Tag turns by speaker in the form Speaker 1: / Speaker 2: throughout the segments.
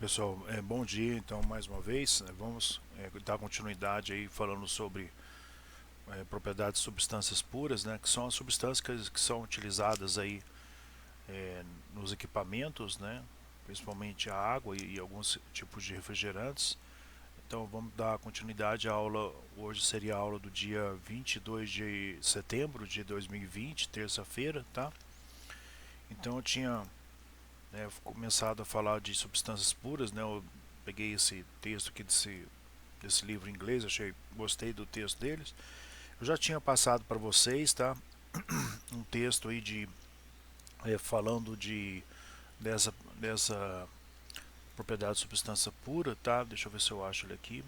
Speaker 1: Pessoal, bom dia. Então, mais uma vez, vamos dar continuidade aí falando sobre propriedades de substâncias puras, né, que são as substâncias que são utilizadas aí nos equipamentos, né, principalmente a água e alguns tipos de refrigerantes. Então, vamos dar continuidade à aula. Hoje seria a aula do dia 22 de setembro de 2020, terça-feira, tá? Então, eu tinha começado a falar de substâncias puras, né? Eu peguei esse texto aqui desse livro em inglês, gostei do texto deles. Eu já tinha passado para vocês, tá? Um texto aí falando dessa propriedade de substância pura, tá? Deixa eu ver se eu acho ele aqui.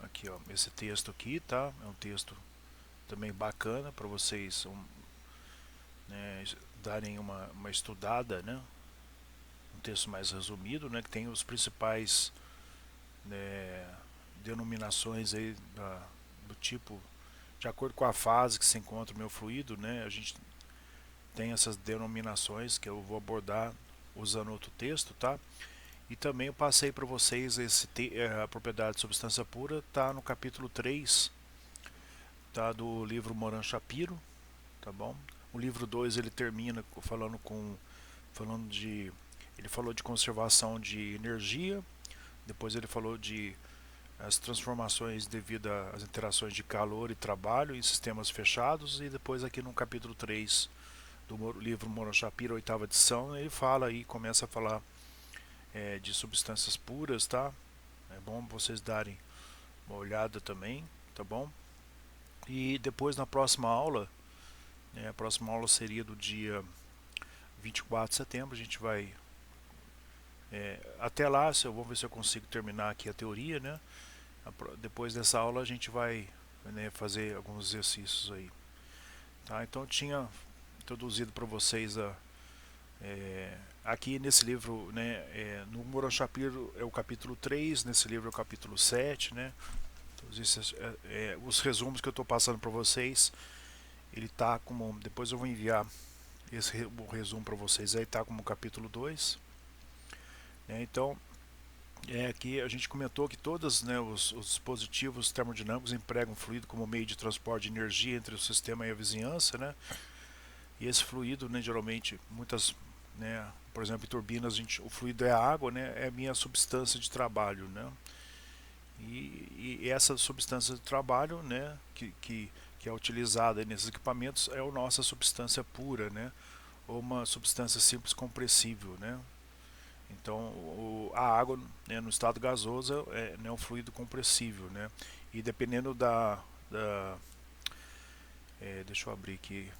Speaker 1: Aqui, ó, esse texto aqui, tá? É um texto também bacana para vocês né, darem uma estudada, né? Um texto mais resumido, né? Que tem os principais né, denominações aí do tipo, de acordo com a fase que se encontra o meu fluido, né, a gente tem essas denominações que eu vou abordar usando outro texto, tá? E também eu passei para vocês a propriedade de substância pura, tá no capítulo 3, tá, do livro Moran Shapiro, tá bom? O livro 2 ele termina falando de ele falou de conservação de energia, depois ele falou de as transformações devido às interações de calor e trabalho em sistemas fechados, e depois aqui no capítulo 3 do livro Moran Shapiro, oitava edição, ele fala aí, começa a falar de substâncias puras, tá? É bom vocês darem uma olhada também, tá bom? E depois na próxima aula, né, a próxima aula seria do dia 24 de setembro, a gente vai até lá, vou ver se eu consigo terminar aqui a teoria, né? Depois dessa aula a gente vai né, fazer alguns exercícios aí. Tá? Então eu tinha introduzido para vocês aqui nesse livro, né, no Moran Shapiro é o capítulo 3, nesse livro é o capítulo 7, né? Então, os resumos que eu estou passando para vocês, ele tá como, depois eu vou enviar o resumo para vocês, aí tá como capítulo 2, né? Então, aqui a gente comentou que todos né, os dispositivos termodinâmicos empregam fluido como meio de transporte de energia entre o sistema e a vizinhança, né? E esse fluido, né, geralmente, né, por exemplo, em turbinas, o fluido é a água, né, é a minha substância de trabalho, né? E essa substância de trabalho, né, que é utilizada nesses equipamentos é a nossa substância pura, né? Ou uma substância simples compressível, né? Então, a água né, no estado gasoso né, um fluido compressível, né? E dependendo deixa eu abrir aqui,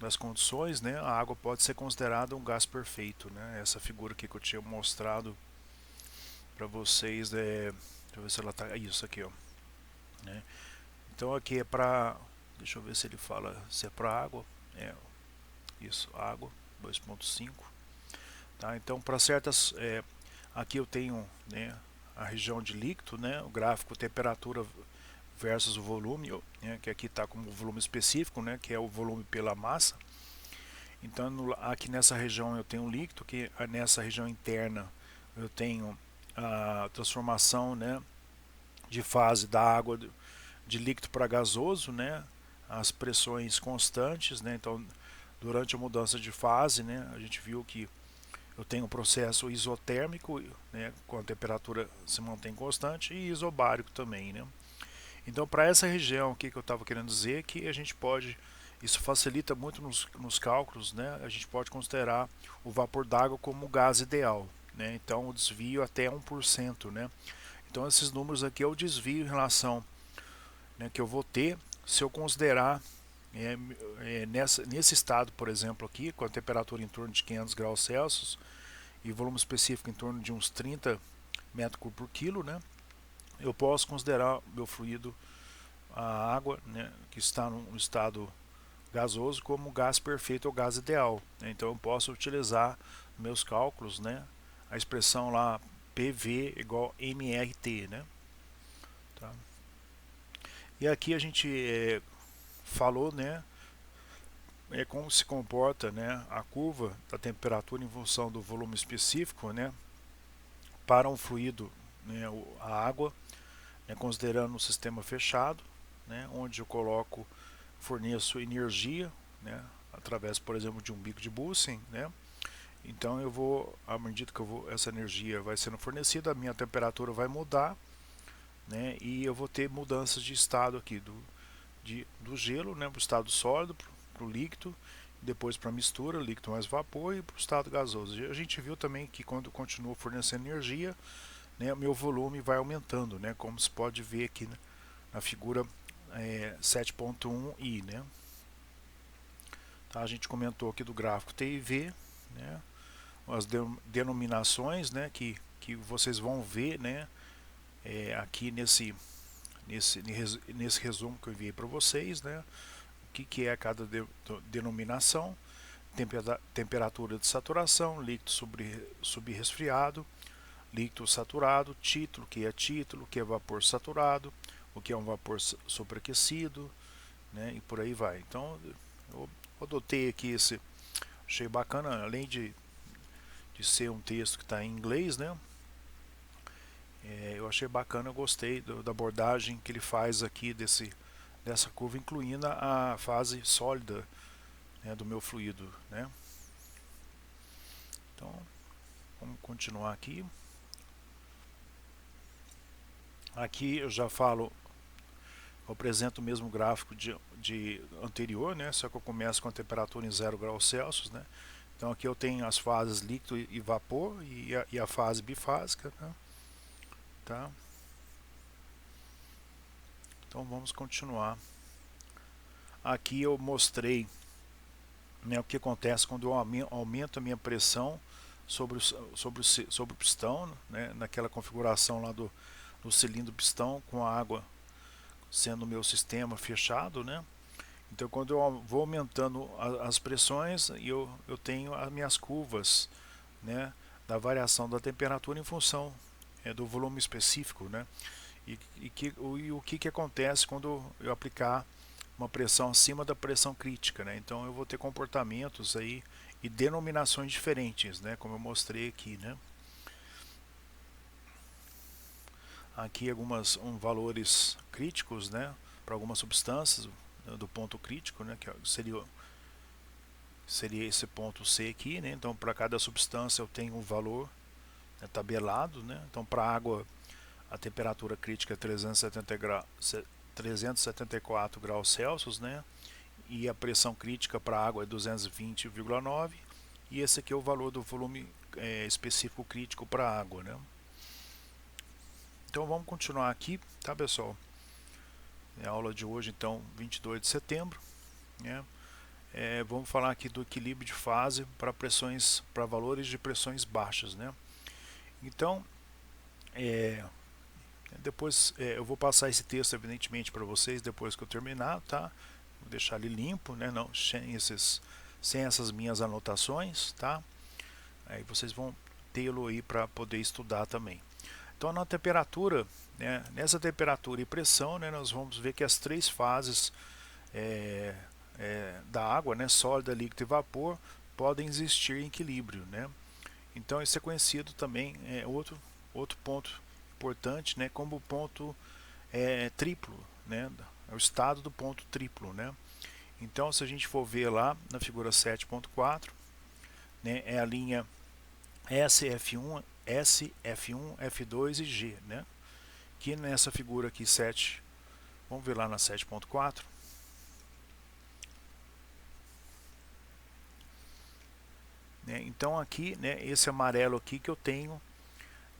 Speaker 1: das condições, né, a água pode ser considerada um gás perfeito, né? Essa figura aqui que eu tinha mostrado para vocês, deixa eu ver se ela tá, isso aqui, ó, né? Então aqui é para, deixa eu ver se ele fala se é para água, é isso, água 2,5, tá? Então para certas, aqui eu tenho, né, a região de líquido, né, o gráfico temperatura versus o volume, né, que aqui está como volume específico, né, que é o volume pela massa. Então aqui nessa região eu tenho líquido, que nessa região interna eu tenho a transformação, né, de fase da água de líquido para gasoso, né, as pressões constantes, né, então durante a mudança de fase, né, a gente viu que eu tenho um processo isotérmico, né, com a temperatura se mantém constante, e isobárico também, né. Então, para essa região, o que eu estava querendo dizer é que a gente pode, isso facilita muito nos cálculos, né? A gente pode considerar o vapor d'água como o gás ideal, né? Então, o desvio até 1%, né? Então, esses números aqui é o desvio em relação, né, que eu vou ter se eu considerar nesse estado, por exemplo, aqui, com a temperatura em torno de 500 graus Celsius e volume específico em torno de uns 30 metros cúbicos por quilo, né? Eu posso considerar meu fluido, a água, né, que está no estado gasoso, como gás perfeito ou gás ideal, né? Então eu posso utilizar meus cálculos, né, a expressão lá PV igual MRT, né? Tá? E aqui a gente falou, né, é como se comporta, né, a curva da temperatura em função do volume específico, né, para um fluido, né, a água, né, considerando um sistema fechado, né, onde eu forneço energia, né, através, por exemplo, de um bico de Bunsen, né. Então eu vou, à medida que essa energia vai sendo fornecida, a minha temperatura vai mudar, né, e eu vou ter mudanças de estado aqui do gelo, né, para o estado sólido, para o líquido, depois para a mistura, líquido mais vapor, e para o estado gasoso. A gente viu também que quando continua fornecendo energia, né, meu volume vai aumentando, né, como se pode ver aqui na figura 7.1i, né. Tá, a gente comentou aqui do gráfico T e V, né, as denominações, né, que vocês vão ver, né, aqui nesse resumo que eu enviei para vocês, né, o que é cada denominação: temperatura de saturação, líquido subresfriado, líquido saturado, título, o que é vapor saturado, o que é um vapor superaquecido, né, e por aí vai. Então eu adotei aqui achei bacana, além de ser um texto que está em inglês, né, eu achei bacana, eu gostei da abordagem que ele faz aqui dessa curva, incluindo a fase sólida, né, do meu fluido, né. Então vamos continuar aqui. Aqui eu já falo, eu apresento o mesmo gráfico de anterior, né, só que eu começo com a temperatura em 0 graus Celsius, né. Então aqui eu tenho as fases líquido e vapor e a fase bifásica, né, tá? Então vamos continuar. Aqui eu mostrei, né, o que acontece quando eu aumento a minha pressão sobre o pistão, né, naquela configuração lá do cilindro pistão, com a água sendo o meu sistema fechado, né. Então quando eu vou aumentando as pressões, eu tenho as minhas curvas, né, da variação da temperatura em função do volume específico, né. E o que acontece quando eu aplicar uma pressão acima da pressão crítica, né? Então eu vou ter comportamentos aí e denominações diferentes, né, como eu mostrei aqui, né. Aqui valores críticos, né, para algumas substâncias, né, do ponto crítico, né, que seria esse ponto C aqui, né. Então para cada substância eu tenho um valor, né, tabelado, né. Então para água a temperatura crítica é 374 graus Celsius, né, e a pressão crítica para a água é 220,9, e esse aqui é o valor do volume específico crítico para a água, né. Então vamos continuar aqui, tá, pessoal? É a aula de hoje, então, 22 de setembro, né. Vamos falar aqui do equilíbrio de fase para valores de pressões baixas, né. Então, depois eu vou passar esse texto, evidentemente, para vocês depois que eu terminar, tá? Vou deixar ele limpo, né? Não sem essas minhas anotações, tá? Aí vocês vão tê-lo aí para poder estudar também. Então na temperatura, né, nessa temperatura e pressão, né, nós vamos ver que as três fases da água, né, sólida, líquido e vapor, podem existir em equilíbrio, né. Então isso é conhecido também, outro ponto importante, né, como o ponto triplo, né, é o estado do ponto triplo, né. Então se a gente for ver lá na figura 7.4, né, é a linha SF1, F2 e G, né? Que nessa figura aqui 7, vamos ver lá na 7.4. Né? Então aqui, né, esse amarelo aqui que eu tenho,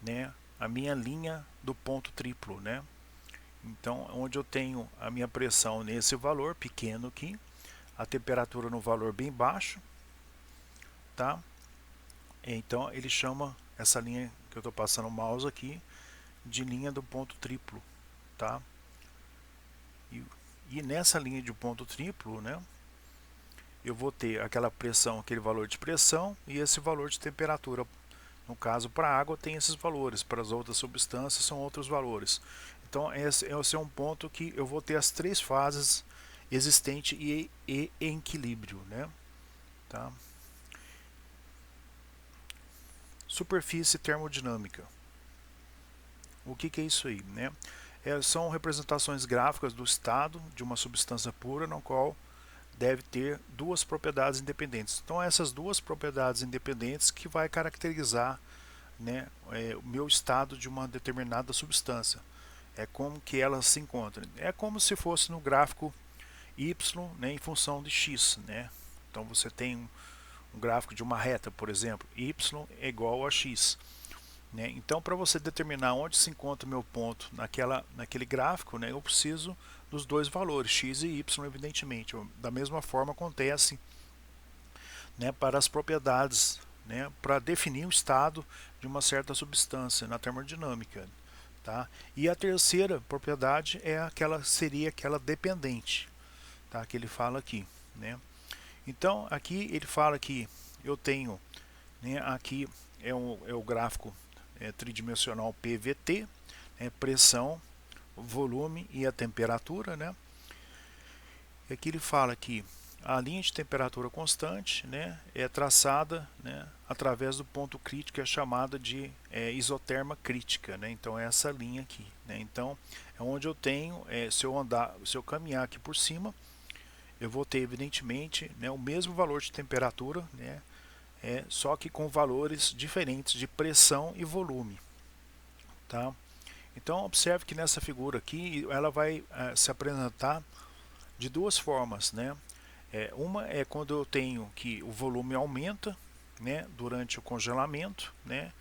Speaker 1: né, a minha linha do ponto triplo, né? Então onde eu tenho a minha pressão nesse valor pequeno aqui, a temperatura no valor bem baixo, tá? Então ele chama essa linha que eu estou passando o mouse aqui de linha do ponto triplo, tá? E nessa linha de ponto triplo, né, eu vou ter aquela pressão, aquele valor de pressão e esse valor de temperatura. No caso, para a água tem esses valores, para as outras substâncias são outros valores. Então esse é um ponto que eu vou ter as três fases existente e em equilíbrio, né? Tá? Superfície termodinâmica. O que é isso aí, né? São representações gráficas do estado de uma substância pura, no qual deve ter duas propriedades independentes. Então, essas duas propriedades independentes que vai caracterizar, né, o meu estado de uma determinada substância. É como que ela se encontra. É como se fosse no gráfico y, né, em função de x, né? Então você tem um gráfico de uma reta, por exemplo, y é igual a x, né? Então, para você determinar onde se encontra o meu ponto naquele gráfico, né, eu preciso dos dois valores, x e y, evidentemente. Da mesma forma acontece, né, para as propriedades, né, para definir o estado de uma certa substância na termodinâmica. Tá? E a terceira propriedade seria aquela dependente, tá? Que ele fala aqui, né? Então aqui ele fala que eu tenho, né, aqui é o gráfico tridimensional PVT, pressão, volume e a temperatura, né? E aqui ele fala que a linha de temperatura constante, né, é traçada, né, através do ponto crítico, que é chamada de isoterma crítica, né? Então é essa linha aqui, né? Então é onde eu tenho, se eu caminhar aqui por cima, eu vou ter evidentemente, né, o mesmo valor de temperatura, né, só que com valores diferentes de pressão e volume, tá? Então observe que nessa figura aqui ela vai se apresentar de duas formas, né? Uma é quando eu tenho que o volume aumenta, né, durante o congelamento, né?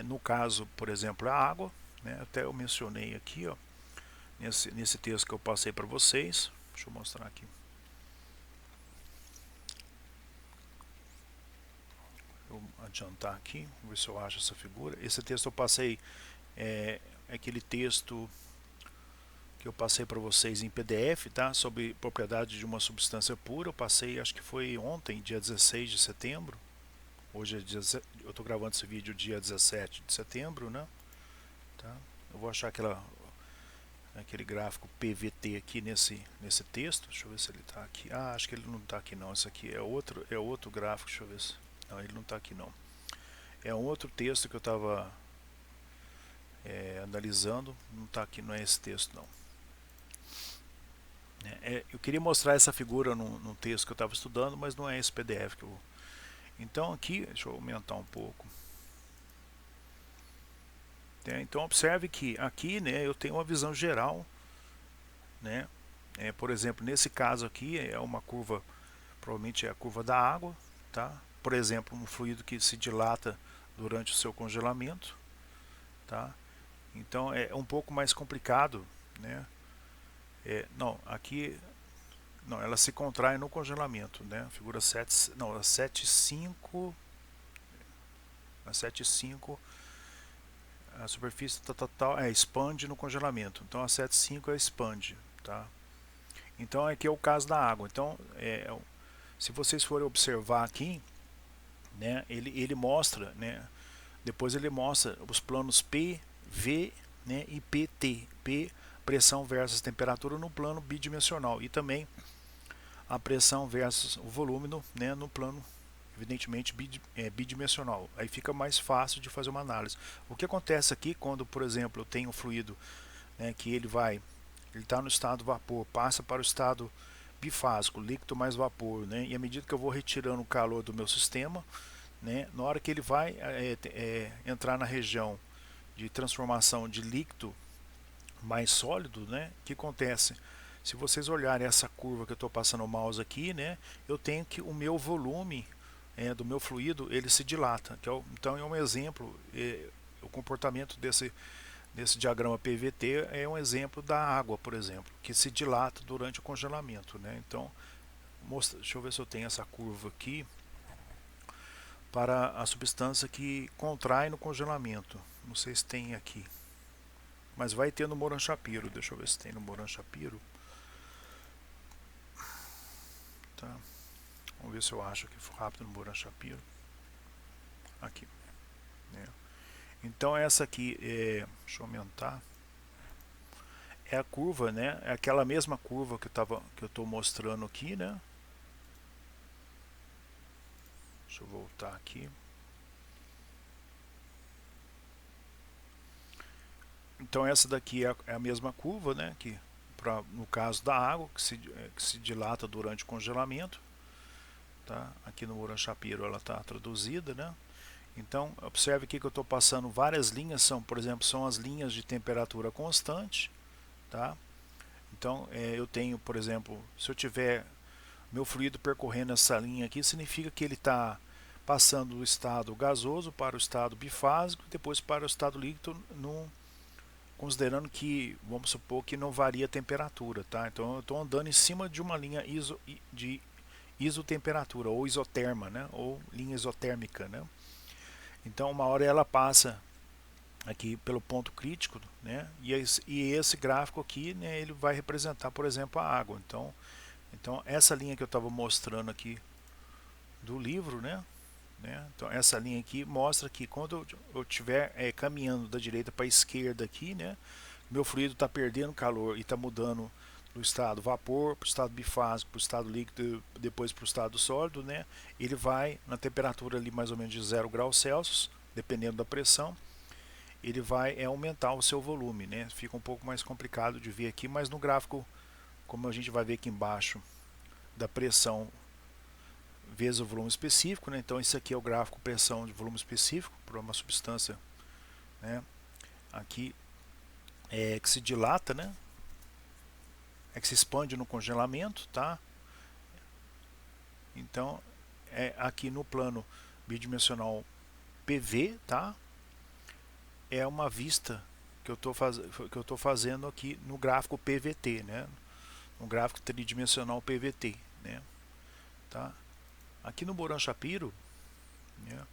Speaker 1: No caso, por exemplo, a água, né? Até eu mencionei aqui, ó, nesse texto que eu passei para vocês. Deixa eu mostrar aqui. Vou adiantar aqui, ver se eu acho essa figura. Esse texto eu passei, aquele texto que eu passei para vocês em PDF, tá? Sobre propriedade de uma substância pura. Eu passei, acho que foi ontem, dia 16 de setembro. Hoje eu estou gravando esse vídeo dia 17 de setembro, né? Tá? Eu vou achar aquele gráfico PVT aqui nesse texto. Deixa eu ver se ele está aqui. Ah, acho que ele não está aqui não. Esse aqui é outro gráfico. Deixa eu ver se... Não, ele não está aqui não. É um outro texto que eu estava analisando. Não está aqui, não é esse texto não. Eu queria mostrar essa figura num texto que eu estava estudando, mas não é esse PDF que eu... Então aqui, deixa eu aumentar um pouco. Então observe que aqui, né, eu tenho uma visão geral, né? Por exemplo, nesse caso aqui é uma curva, provavelmente é a curva da água, tá? Por exemplo, um fluido que se dilata durante o seu congelamento, tá? Então é um pouco mais complicado, né? Não, aqui não, ela se contrai no congelamento, né? Figura 7, não, a 7,5, a 7,5, a superfície total expande no congelamento. Então a 7,5 expande, tá? Então aqui é o caso da água. Então se vocês forem observar aqui, né, ele mostra, né, depois ele mostra os planos P, V, né, e PT. P, pressão versus temperatura no plano bidimensional, e também a pressão versus o volume no plano, evidentemente, bidimensional. Aí fica mais fácil de fazer uma análise. O que acontece aqui quando, por exemplo, eu tenho um fluido, né, que ele está no estado vapor, passa para o estado bifásico, líquido mais vapor, né, e à medida que eu vou retirando o calor do meu sistema, né, na hora que ele vai entrar na região de transformação de líquido mais sólido, né, o que acontece? Se vocês olharem essa curva que eu estou passando o mouse aqui, né, eu tenho que o meu volume do meu fluido ele se dilata. Então é um exemplo, o comportamento desse diagrama PVT é um exemplo da água, por exemplo, que se dilata durante o congelamento, né? Então, deixa eu ver se eu tenho essa curva aqui para a substância que contrai no congelamento. Não sei se tem aqui, mas vai ter no Moran Shapiro. Deixa eu ver se tem no Moran Shapiro. Tá. Vamos ver se eu acho aqui rápido no Moran Shapiro. Aqui. Então essa aqui, deixa eu aumentar. é a curva, né? É aquela mesma curva que eu estou mostrando aqui, né? Deixa eu voltar aqui. Então essa daqui é a mesma curva, né? No caso da água, que se dilata durante o congelamento. Tá? Aqui no Moran Shapiro ela está traduzida, né? Então observe aqui que eu estou passando várias linhas, por exemplo, são as linhas de temperatura constante. Tá? Então eu tenho, por exemplo, se eu tiver meu fluido percorrendo essa linha aqui, significa que ele está passando do estado gasoso para o estado bifásico, depois para o estado líquido, considerando que, vamos supor que não varia a temperatura, tá? Então eu estou andando em cima de uma linha de isotemperatura, ou isoterma, né? Ou linha isotérmica, né? Então uma hora ela passa aqui pelo ponto crítico, né? E esse gráfico aqui, né, ele vai representar, por exemplo, a água. Então essa linha que eu estava mostrando aqui do livro, né? Então essa linha aqui mostra que quando eu estiver caminhando da direita para a esquerda aqui, né, meu fluido está perdendo calor e está mudando do estado vapor para o estado bifásico, para o estado líquido, depois para o estado sólido, né, ele vai na temperatura ali mais ou menos de 0 graus Celsius, dependendo da pressão, ele vai aumentar o seu volume, né, fica um pouco mais complicado de ver aqui, mas no gráfico, como a gente vai ver aqui embaixo, da pressão vezes o volume específico, né? Então esse aqui é o gráfico pressão de volume específico para uma substância, né? Aqui que se dilata, né? Que se expande no congelamento, tá? Então aqui no plano bidimensional PV, tá? É uma vista que eu estou fazendo aqui no gráfico PVT, né? No gráfico tridimensional PVT, né? Tá? Aqui no Moran Shapiro, né,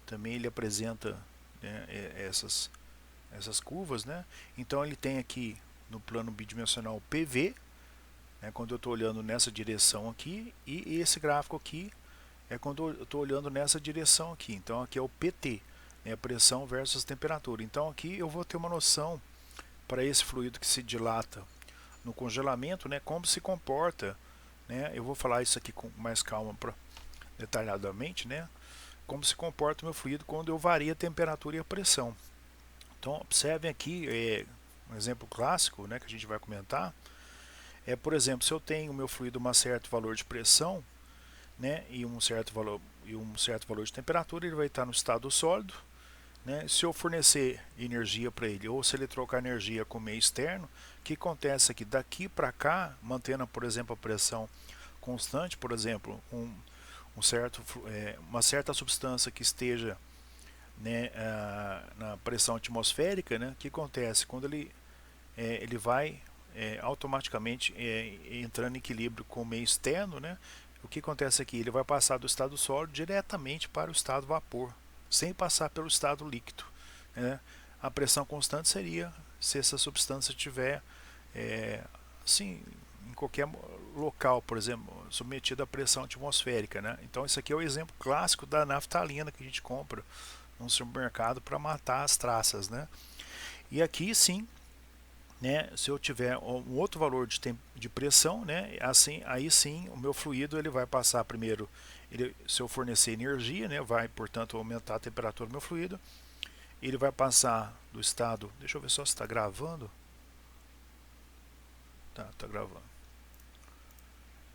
Speaker 1: também ele apresenta, né, essas curvas, né? Então ele tem aqui no plano bidimensional PV, né, quando eu estou olhando nessa direção aqui, e esse gráfico aqui é quando eu estou olhando nessa direção aqui. Então aqui é o PT, né, pressão versus temperatura. Então aqui eu vou ter uma noção para esse fluido que se dilata no congelamento, né, como se comporta, né? Eu vou falar isso aqui com mais calma, detalhadamente, né? Como se comporta o meu fluido quando eu vario a temperatura e a pressão. Então observem aqui um exemplo clássico, né, que a gente vai comentar por exemplo, se eu tenho o meu fluido um certo valor de pressão, né, e um certo valor de temperatura, ele vai estar no estado sólido, né? Se eu fornecer energia para ele ou se ele trocar energia com o meio externo, o que acontece aqui? Daqui para cá, mantendo, por exemplo, a pressão constante, por exemplo, uma certa substância que esteja, né, na pressão atmosférica, né, o que acontece? Quando ele vai automaticamente entrando em equilíbrio com o meio externo, né, o que acontece aqui? Ele vai passar do estado sólido diretamente para o estado vapor, sem passar pelo estado líquido, né? A pressão constante seria se essa substância estiver assim, em qualquer local, por exemplo, submetida à pressão atmosférica, né? Então isso aqui é o exemplo clássico da naftalina que a gente compra no supermercado para matar as traças, né? E aqui sim, né, se eu tiver um outro valor de pressão, né, assim, aí sim o meu fluido ele vai passar primeiro, se eu fornecer energia, né, vai portanto aumentar a temperatura do meu fluido, ele vai passar do estado, deixa eu ver só se está gravando, tá gravando,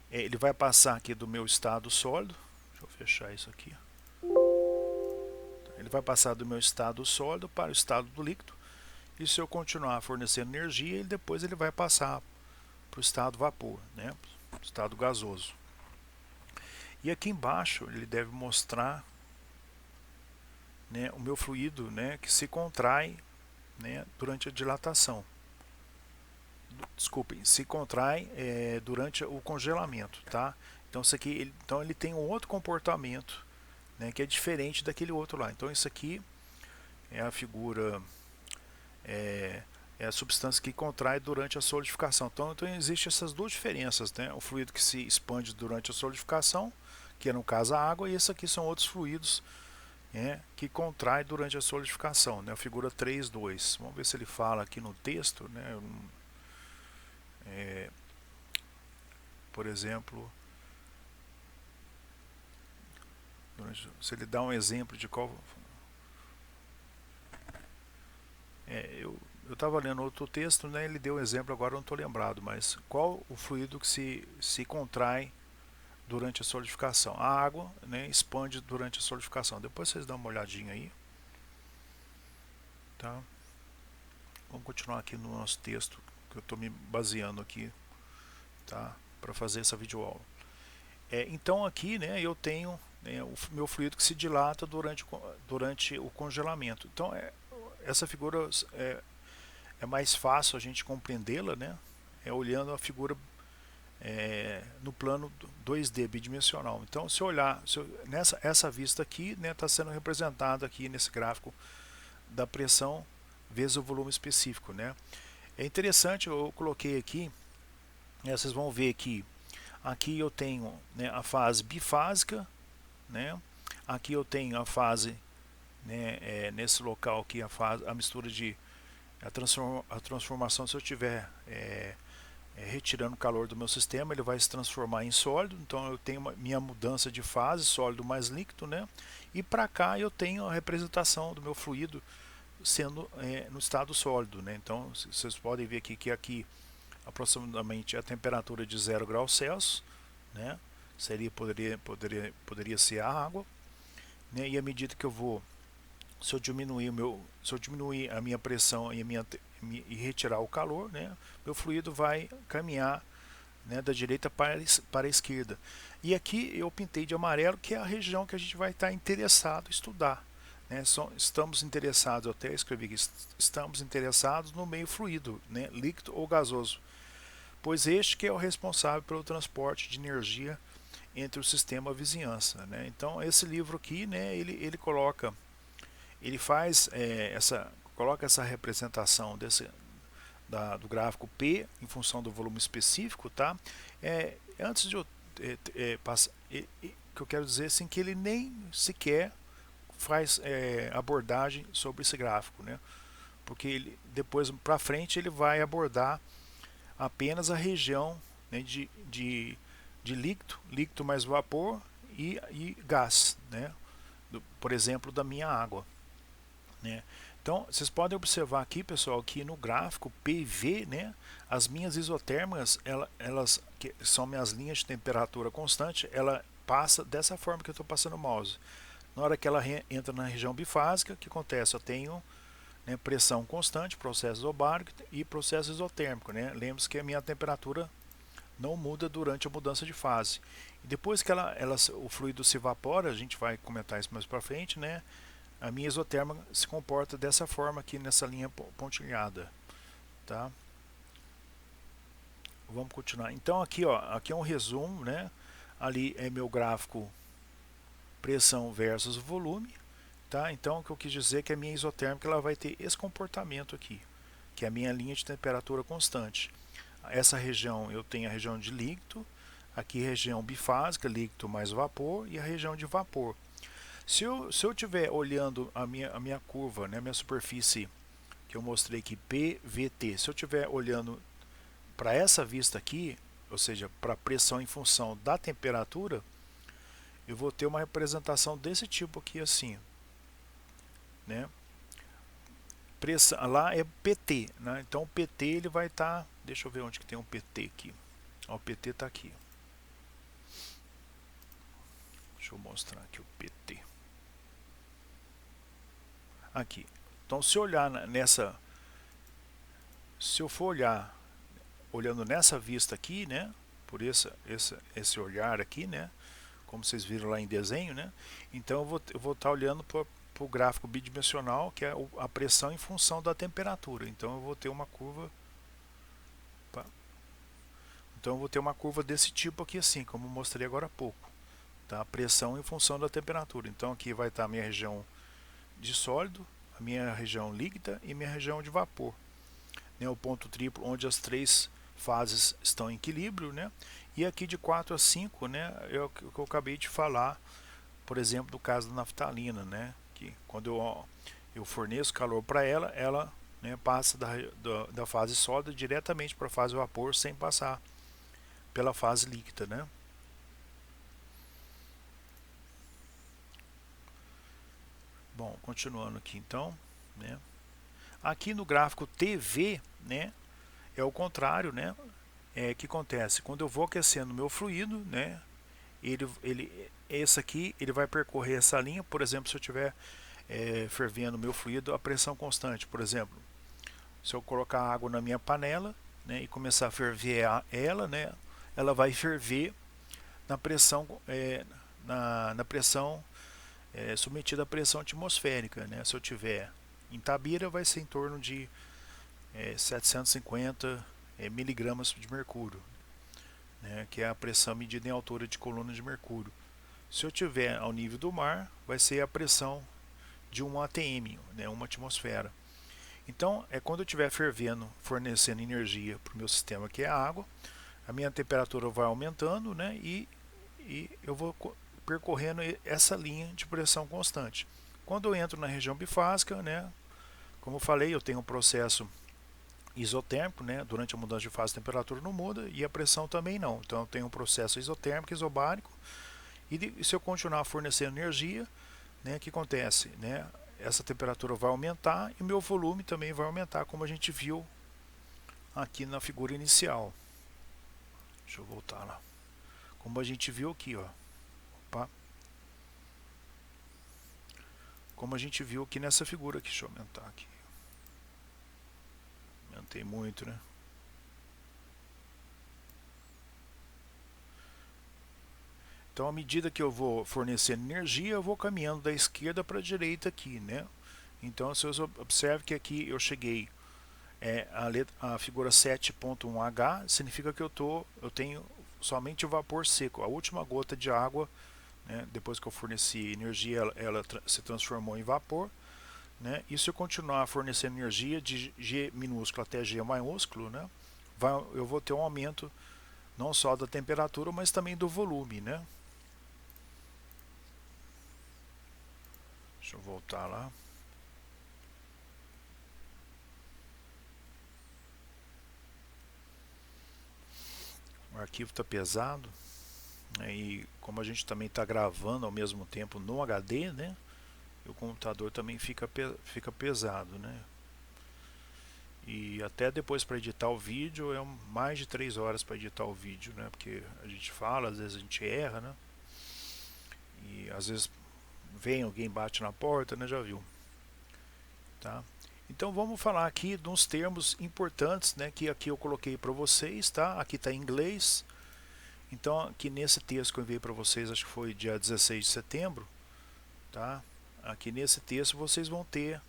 Speaker 1: ele vai passar aqui do meu estado sólido, deixa eu fechar isso aqui, ele vai passar do meu estado sólido para o estado do líquido, e se eu continuar fornecendo energia, depois ele vai passar para o estado vapor, né, estado gasoso. E aqui embaixo ele deve mostrar, né, o meu fluido, né, que se contrai, né, durante a dilatação. Desculpem, se contrai durante o congelamento, tá? Então isso aqui, então ele tem um outro comportamento, né, que é diferente daquele outro lá. Então isso aqui é a figura é a substância que contrai durante a solidificação. Então existem essas duas diferenças, né? O fluido que se expande durante a solidificação, que é no caso a água, e esse aqui são outros fluidos, que contrai durante a solidificação, né? A figura 3.2. Vamos ver se ele fala aqui no texto, né? por exemplo, se ele dá um exemplo de qual... eu estava lendo outro texto, né, ele deu um exemplo, agora eu não estou lembrado, mas qual o fluido que se contrai durante a solidificação? A água, né, expande durante a solidificação. Depois vocês dão uma olhadinha aí. Tá? Vamos continuar aqui no nosso texto, que eu estou me baseando aqui, tá, para fazer essa videoaula. Então aqui, né, eu tenho, né, o meu fluido que se dilata durante o congelamento. Então essa figura é mais fácil a gente compreendê-la, né, olhando a figura no plano 2D bidimensional. Então, se eu olhar essa vista aqui, né, está sendo representada aqui nesse gráfico da pressão vezes o volume específico, né. É interessante, eu coloquei aqui, né, vocês vão ver que aqui eu tenho, né, a fase bifásica, né, aqui eu tenho a fase, né, nesse local aqui a mistura de a transformação, se eu tiver retirando o calor do meu sistema, ele vai se transformar em sólido. Então eu tenho minha mudança de fase, sólido mais líquido, né? E para cá eu tenho a representação do meu fluido sendo no estado sólido, né? Então vocês podem ver aqui que aqui aproximadamente a temperatura de 0 graus Celsius, né? Poderia ser a água, né? E à medida que eu vou, se eu diminuir a minha pressão e retirar o calor, né, meu fluido vai caminhar, né, da direita para a esquerda. E aqui eu pintei de amarelo, que é a região que a gente vai estar interessado em estudar, né. Estamos interessados, eu até escrevi aqui, estamos interessados no meio fluido, né, líquido ou gasoso, pois este que é o responsável pelo transporte de energia entre o sistema e a vizinhança, né. Então esse livro aqui, né, ele faz coloca essa representação do gráfico P em função do volume específico, tá? Antes de eu passar, que eu quero dizer assim, que ele nem sequer faz abordagem sobre esse gráfico, né? Porque ele, depois para frente ele vai abordar apenas a região, né, de líquido mais vapor e gás, né? Por exemplo, da minha água, né? Então vocês podem observar aqui, pessoal, que no gráfico PV, né, as minhas isotérmicas, elas que são minhas linhas de temperatura constante, ela passa dessa forma que eu estou passando o mouse. Na hora que ela entra na região bifásica, o que acontece? Eu tenho, né, pressão constante, processo isobárico e processo isotérmico, né? Lembre-se que a minha temperatura não muda durante a mudança de fase. E depois que o fluido se evapora, a gente vai comentar isso mais para frente, né? A minha isotérmica se comporta dessa forma aqui nessa linha pontilhada, tá? Vamos continuar. Então aqui, ó, aqui é um resumo, né? Ali é meu gráfico pressão versus volume, tá? Então o que eu quis dizer é que a minha isotérmica ela vai ter esse comportamento aqui, que é a minha linha de temperatura constante. Essa região eu tenho a região de líquido, aqui região bifásica, líquido mais vapor, e a região de vapor. Se eu estiver olhando a minha curva, né, a minha superfície que eu mostrei aqui, PVT, se eu estiver olhando para essa vista aqui, ou seja, para a pressão em função da temperatura, eu vou ter uma representação desse tipo aqui assim, né? Pressão, lá é PT, né? Então o PT ele vai estar, deixa eu ver onde que tem um PT aqui. Ó, o PT está aqui. Deixa eu mostrar aqui o PT. Aqui. Então se eu olhar se eu for olhando nessa vista aqui, né, por esse olhar aqui, né, como vocês viram lá em desenho, né, então eu vou estar olhando para o gráfico bidimensional, que é a pressão em função da temperatura. Então eu vou ter uma curva, então eu vou ter uma curva desse tipo aqui assim, como eu mostrei agora há pouco, tá? Pressão em função da temperatura. Então aqui vai estar a minha região de sólido, a minha região líquida e minha região de vapor, né, o ponto triplo onde as três fases estão em equilíbrio, né? E aqui de 4 a 5, né, é o que eu acabei de falar, por exemplo, do caso da naftalina, né, que quando eu forneço calor para ela né, passa da fase sólida diretamente para a fase vapor sem passar pela fase líquida, né? Bom, continuando aqui então, né? Aqui no gráfico TV, né, é o contrário, né? Que acontece quando eu vou aquecendo meu fluido, né? Esse aqui ele vai percorrer essa linha. Por exemplo, se eu tiver fervendo meu fluido a pressão constante, por exemplo, se eu colocar água na minha panela, né, e começar a ferver ela, né, ela vai ferver na pressão na pressão submetida à pressão atmosférica, né? Se eu tiver em Tabira, vai ser em torno de 750 miligramas de mercúrio, né, que é a pressão medida em altura de coluna de mercúrio. Se eu tiver ao nível do mar, vai ser a pressão de 1 atm, né, uma atmosfera. Então, quando eu estiver fervendo, fornecendo energia para o meu sistema, que é a água, a minha temperatura vai aumentando, né, e eu vou percorrendo essa linha de pressão constante. Quando eu entro na região bifásica, né, como eu falei, eu tenho um processo isotérmico, né, durante a mudança de fase a temperatura não muda e a pressão também não. Então eu tenho um processo isotérmico, isobárico, e se eu continuar fornecendo energia, né, o que acontece? Né, essa temperatura vai aumentar e o meu volume também vai aumentar, como a gente viu aqui na figura inicial. Deixa eu voltar lá. Como a gente viu aqui, ó. Opa. Como a gente viu aqui nessa figura aqui. Deixa eu aumentar aqui. Aumentei muito, né? Então, à medida que eu vou fornecendo energia, eu vou caminhando da esquerda para a direita aqui, né? Então, se você observe que aqui eu cheguei a figura 7.1H, significa que eu tenho somente o vapor seco, a última gota de água, né? Depois que eu forneci energia, ela se transformou em vapor, né? E se eu continuar fornecendo energia de G minúsculo até G maiúsculo, né? Eu vou ter um aumento não só da temperatura, mas também do volume, né? Deixa eu voltar lá. O arquivo está pesado, né, e como a gente também está gravando ao mesmo tempo no HD, né, o computador também fica pesado, né? E até depois para editar o vídeo mais de 3 horas para editar o vídeo, né? Porque a gente fala, às vezes a gente erra, né? E às vezes vem alguém bate na porta, né? Já viu, tá? Então vamos falar aqui de uns termos importantes, né? Que aqui eu coloquei para vocês, tá? Aqui está em inglês. Então aqui nesse texto que eu enviei para vocês, acho que foi dia 16 de setembro, tá? Aqui nesse texto vocês vão ter,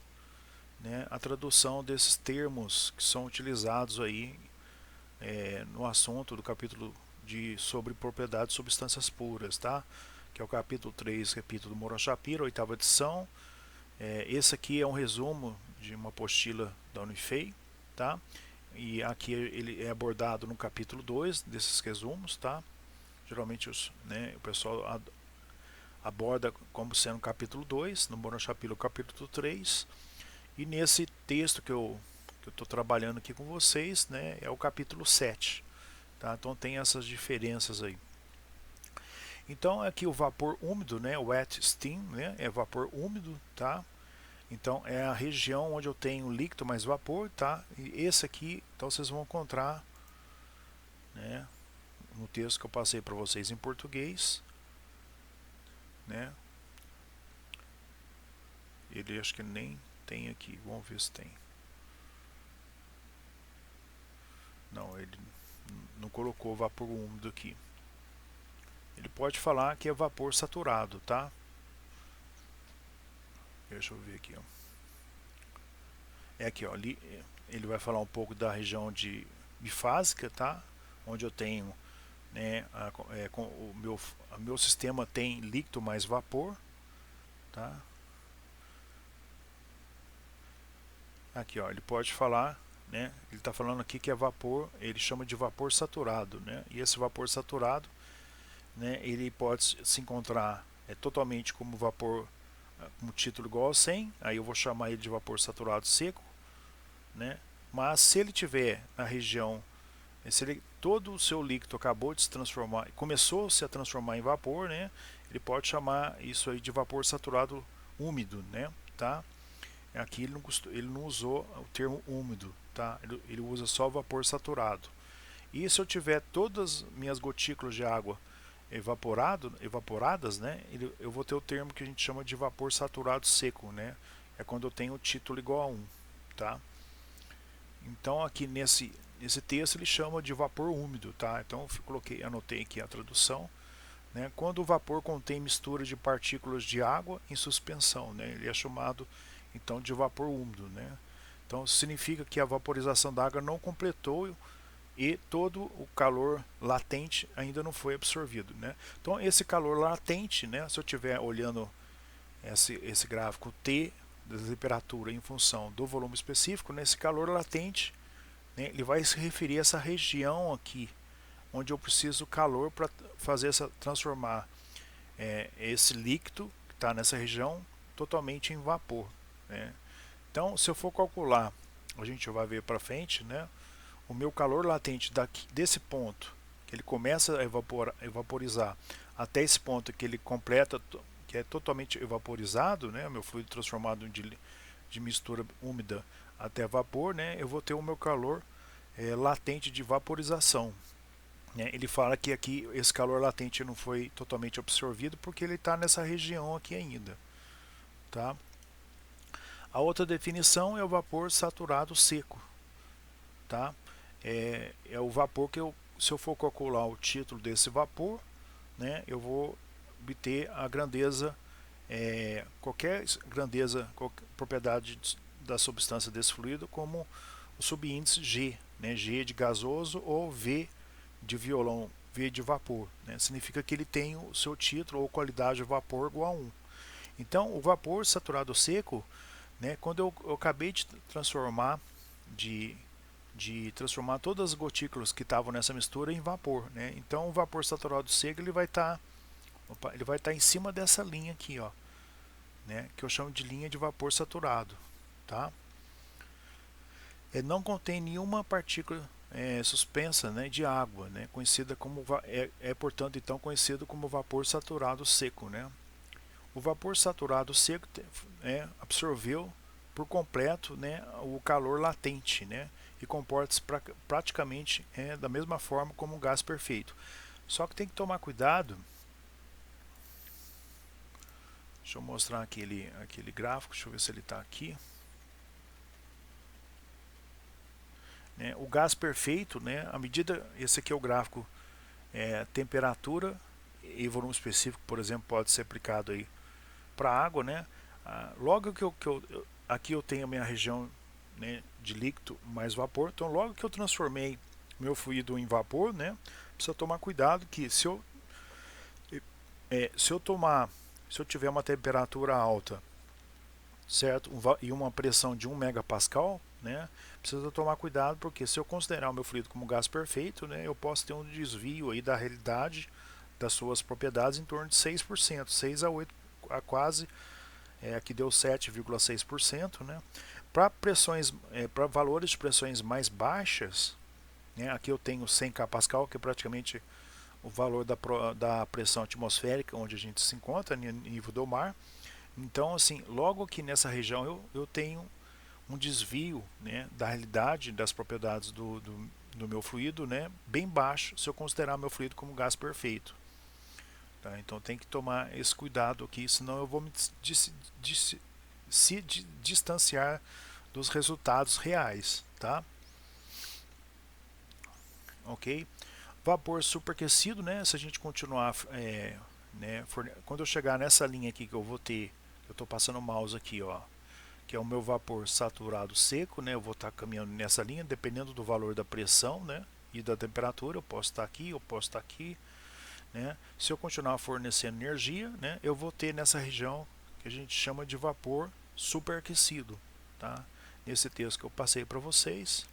Speaker 1: né, a tradução desses termos que são utilizados aí no assunto do capítulo sobre propriedades de substâncias puras, tá? Que é o capítulo 3, repito, do Moron Shapiro, oitava edição. Esse aqui é um resumo de uma apostila da Unifei, tá? E aqui ele é abordado no capítulo 2 desses resumos, tá? Geralmente o pessoal aborda como sendo capítulo 2, no Moron Shapiro capítulo 3. E nesse texto que eu estou trabalhando aqui com vocês, né, é o capítulo 7. Tá? Então tem essas diferenças aí. Então aqui o vapor úmido, né, wet steam, né, é vapor úmido, tá? Então é a região onde eu tenho líquido mais vapor, tá? E esse aqui, então vocês vão encontrar, né, no texto que eu passei para vocês em português, né? Ele acho que nem tem aqui, vamos ver se tem. Não, ele não colocou vapor úmido aqui. Ele pode falar que é vapor saturado, tá? Deixa eu ver aqui, ó. Aqui, ó, ele vai falar um pouco da região de bifásica, tá? Onde eu tenho, né, o meu sistema tem líquido mais vapor, tá? Aqui, ó, ele pode falar, né? Ele está falando aqui que é vapor, ele chama de vapor saturado, né? E esse vapor saturado, né, ele pode se encontrar totalmente como vapor com título igual a 100, aí eu vou chamar ele de vapor saturado seco, né? Mas se ele tiver na região, se ele, todo o seu líquido acabou de se transformar, começou -se a transformar em vapor, né? Ele pode chamar isso aí de vapor saturado úmido, né? Tá? Aqui ele não usou o termo úmido, tá? Ele usa só vapor saturado. E se eu tiver todas as minhas gotículas de água evaporadas, né? Eu vou ter o termo que a gente chama de vapor saturado seco, né? É quando eu tenho o título igual a 1, tá? Então aqui nesse texto ele chama de vapor úmido, tá? Então eu coloquei, anotei aqui a tradução, né? Quando o vapor contém mistura de partículas de água em suspensão, né? Ele é chamado então de vapor úmido, né? Então significa que a vaporização da água não completou e todo o calor latente ainda não foi absorvido, né? Então esse calor latente, né? Se eu estiver olhando esse gráfico T da temperatura em função do volume específico, nesse calor latente, né, ele vai se referir a essa região aqui, onde eu preciso calor para fazer transformar esse líquido que está nessa região totalmente em vapor, né? Então, se eu for calcular, a gente vai ver para frente, né, o meu calor latente desse ponto, que ele começa a evaporizar, até esse ponto que ele completa, que é totalmente evaporizado, né, o meu fluido transformado de mistura úmida até vapor, né, eu vou ter o meu calor latente de vaporização. Né? Ele fala que aqui esse calor latente não foi totalmente absorvido porque ele está nessa região aqui ainda. Tá? A outra definição é o vapor saturado seco. Tá? É o vapor que se eu for calcular o título desse vapor, né, eu vou obter a grandeza, qualquer grandeza, qualquer propriedade da substância desse fluido, como o subíndice G, né, G de gasoso ou V de violão, V de vapor, né, significa que ele tem o seu título ou qualidade de vapor igual a 1. Então, o vapor saturado seco, né, quando eu acabei de transformar transformar todas as gotículas que estavam nessa mistura em vapor, né? Então o vapor saturado seco ele vai estar em cima dessa linha aqui, ó, né? Que eu chamo de linha de vapor saturado, tá? Ele não contém nenhuma partícula suspensa, né, de água, né? Conhecida como portanto então conhecido como vapor saturado seco, né? O vapor saturado seco absorveu por completo, né, o calor latente, né, e comporta-se praticamente da mesma forma como um gás perfeito. Só que tem que tomar cuidado. Deixa eu mostrar aquele gráfico, deixa eu ver se ele está aqui. Né, o gás perfeito, né, à medida, esse aqui é o gráfico, temperatura e volume específico, por exemplo, pode ser aplicado aí para água, né? Logo que aqui eu tenho a minha região, né, de líquido mais vapor, então logo que eu transformei meu fluido em vapor, né, precisa tomar cuidado que se eu tiver uma temperatura alta, certo, e uma pressão de 1 megapascal, né, precisa tomar cuidado porque se eu considerar o meu fluido como gás perfeito, né, eu posso ter um desvio aí da realidade das suas propriedades em torno de 6%, 6 a 8 a quase aqui deu 7,6%, né? Para pressões, para valores de pressões mais baixas, né? Aqui eu tenho 100 kPa, que é praticamente o valor da pressão atmosférica onde a gente se encontra, nível do mar. Então, assim, logo aqui nessa região eu tenho um desvio, né, da realidade das propriedades do meu fluido, né, bem baixo, se eu considerar meu fluido como gás perfeito. Tá? Então tem que tomar esse cuidado aqui, senão eu vou me distanciar dos resultados reais. Tá? Ok? Vapor superaquecido, né? Se a gente continuar, né, quando eu chegar nessa linha aqui que eu vou ter, eu estou passando o mouse aqui, ó, que é o meu vapor saturado seco, né? Eu vou estar caminhando nessa linha, dependendo do valor da pressão, né, e da temperatura. Eu posso estar aqui, eu posso estar aqui. Né? Se eu continuar fornecendo energia, né, eu vou ter nessa região que a gente chama de vapor superaquecido. Tá? Nesse texto que eu passei para vocês,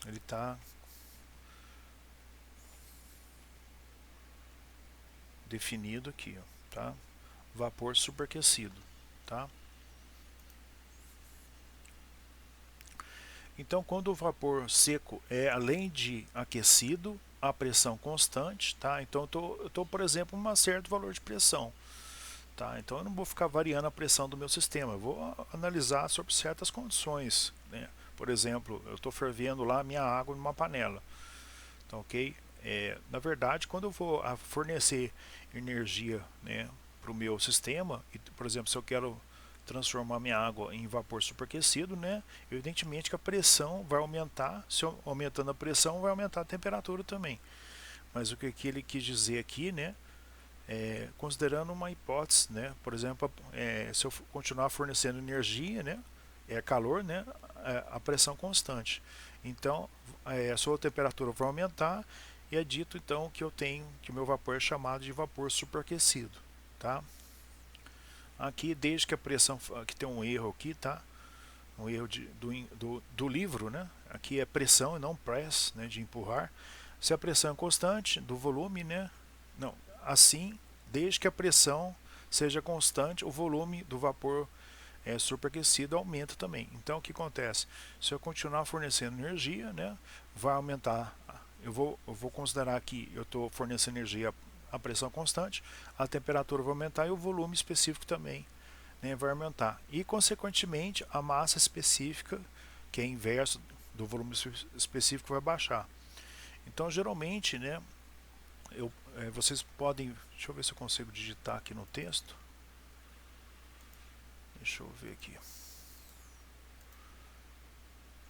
Speaker 1: ele está definido aqui, ó, tá? Vapor superaquecido. Tá? Então, quando o vapor seco é além de aquecido, a pressão constante, tá? Então eu tô, por exemplo, um certo valor de pressão, tá? Então eu não vou ficar variando a pressão do meu sistema, eu vou analisar sobre certas condições, né? Por exemplo, eu estou fervendo lá a minha água numa panela, tá ok? Na verdade, quando eu vou fornecer energia, né, para o meu sistema, e, por exemplo, se eu quero transformar minha água em vapor superaquecido, né, evidentemente que a pressão vai aumentar, se aumentando a pressão vai aumentar a temperatura também. Mas o que ele quis dizer aqui, né, considerando uma hipótese, né, por exemplo, se eu continuar fornecendo energia, né, calor, né, a pressão constante. Então, a sua temperatura vai aumentar e é dito então que eu tenho que o meu vapor é chamado de vapor superaquecido, tá? Aqui, desde que a pressão, aqui tem um erro aqui, tá? Um erro do livro, né? Aqui é pressão e não press, né? De empurrar. Se a pressão é constante do volume, né? Não, assim, desde que a pressão seja constante, o volume do vapor superaquecido aumenta também. Então, o que acontece? Se eu continuar fornecendo energia, né? Vai aumentar. Eu vou considerar que eu estou fornecendo energia a pressão constante, a temperatura vai aumentar e o volume específico também, né, vai aumentar. E, consequentemente, a massa específica, que é inverso do volume específico, vai baixar. Então, geralmente, né, vocês podem... Deixa eu ver se eu consigo digitar aqui no texto. Deixa eu ver aqui.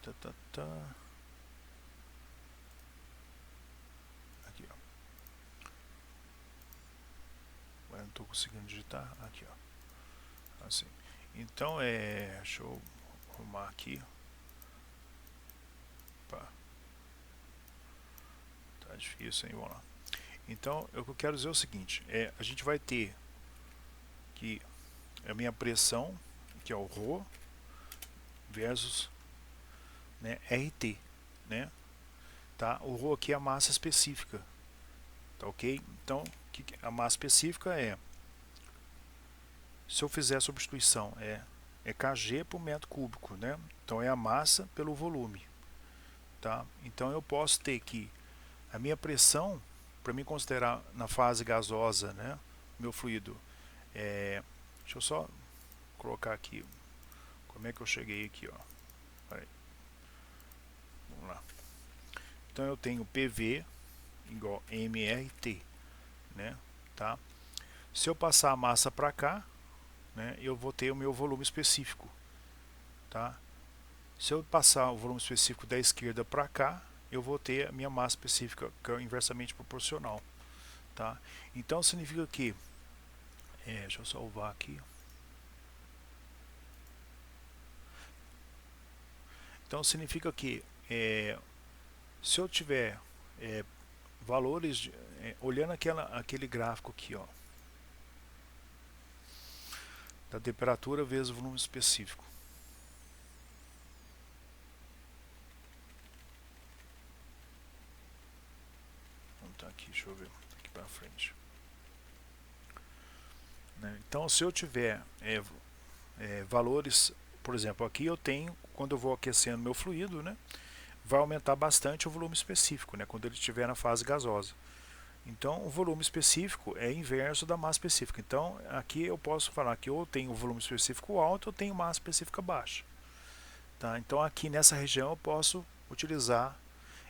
Speaker 1: Tá, tá, tá. Aqui, ó. Agora não estou conseguindo digitar. Aqui, ó. Assim. Então, deixa eu arrumar aqui. Opa. Tá difícil, hein? Vamos lá. Então, o que eu quero dizer é o seguinte: a gente vai ter que a minha pressão, que é o ρ, versus, né, RT, né? Tá? O ρ aqui é a massa específica, tá ok? Então, a massa específica se eu fizer a substituição, é kg por metro cúbico, né? Então é a massa pelo volume, tá? Então eu posso ter que a minha pressão, para mim considerar na fase gasosa, né, meu fluido, deixa eu só colocar aqui como é que eu cheguei aqui, ó. Peraí. Vamos lá. Então eu tenho PV igual MRT, né, tá? Se eu passar a massa para cá, né, eu vou ter o meu volume específico, tá? Se eu passar o volume específico da esquerda para cá, eu vou ter a minha massa específica, que é inversamente proporcional, tá? Então significa que, deixa eu salvar aqui. Então significa que se eu tiver valores, olhando aquele gráfico aqui, ó, da temperatura vezes o volume específico. Vamos tá aqui, deixa eu ver, aqui para frente. Né? Então, se eu tiver valores, por exemplo, aqui eu tenho, quando eu vou aquecendo meu fluido, né, vai aumentar bastante o volume específico, né, quando ele estiver na fase gasosa. Então, o volume específico é inverso da massa específica. Então, aqui eu posso falar que ou tenho volume específico alto ou tenho massa específica baixa. Tá? Então, aqui nessa região eu posso utilizar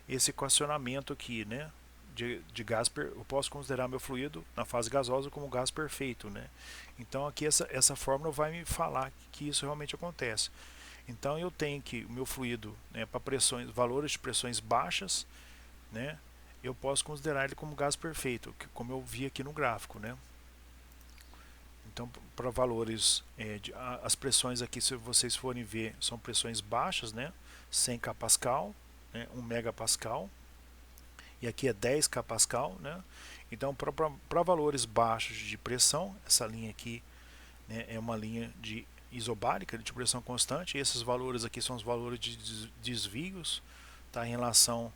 Speaker 1: esse equacionamento aqui, né, de gás. Eu posso considerar meu fluido na fase gasosa como gás perfeito, né? Então, aqui essa fórmula vai me falar que isso realmente acontece. Então, eu tenho que o meu fluido, né, para valores de pressões baixas, né, eu posso considerar ele como gás perfeito, como eu vi aqui no gráfico, né? Então, para valores, as pressões aqui, se vocês forem ver, são pressões baixas, né? 100 kPa, né? 1 megapascal, e aqui é 10 kPa, né? Então, para valores baixos de pressão, essa linha aqui, né, é uma linha de isobárica, de pressão constante, e esses valores aqui são os valores de desvios, tá, em relação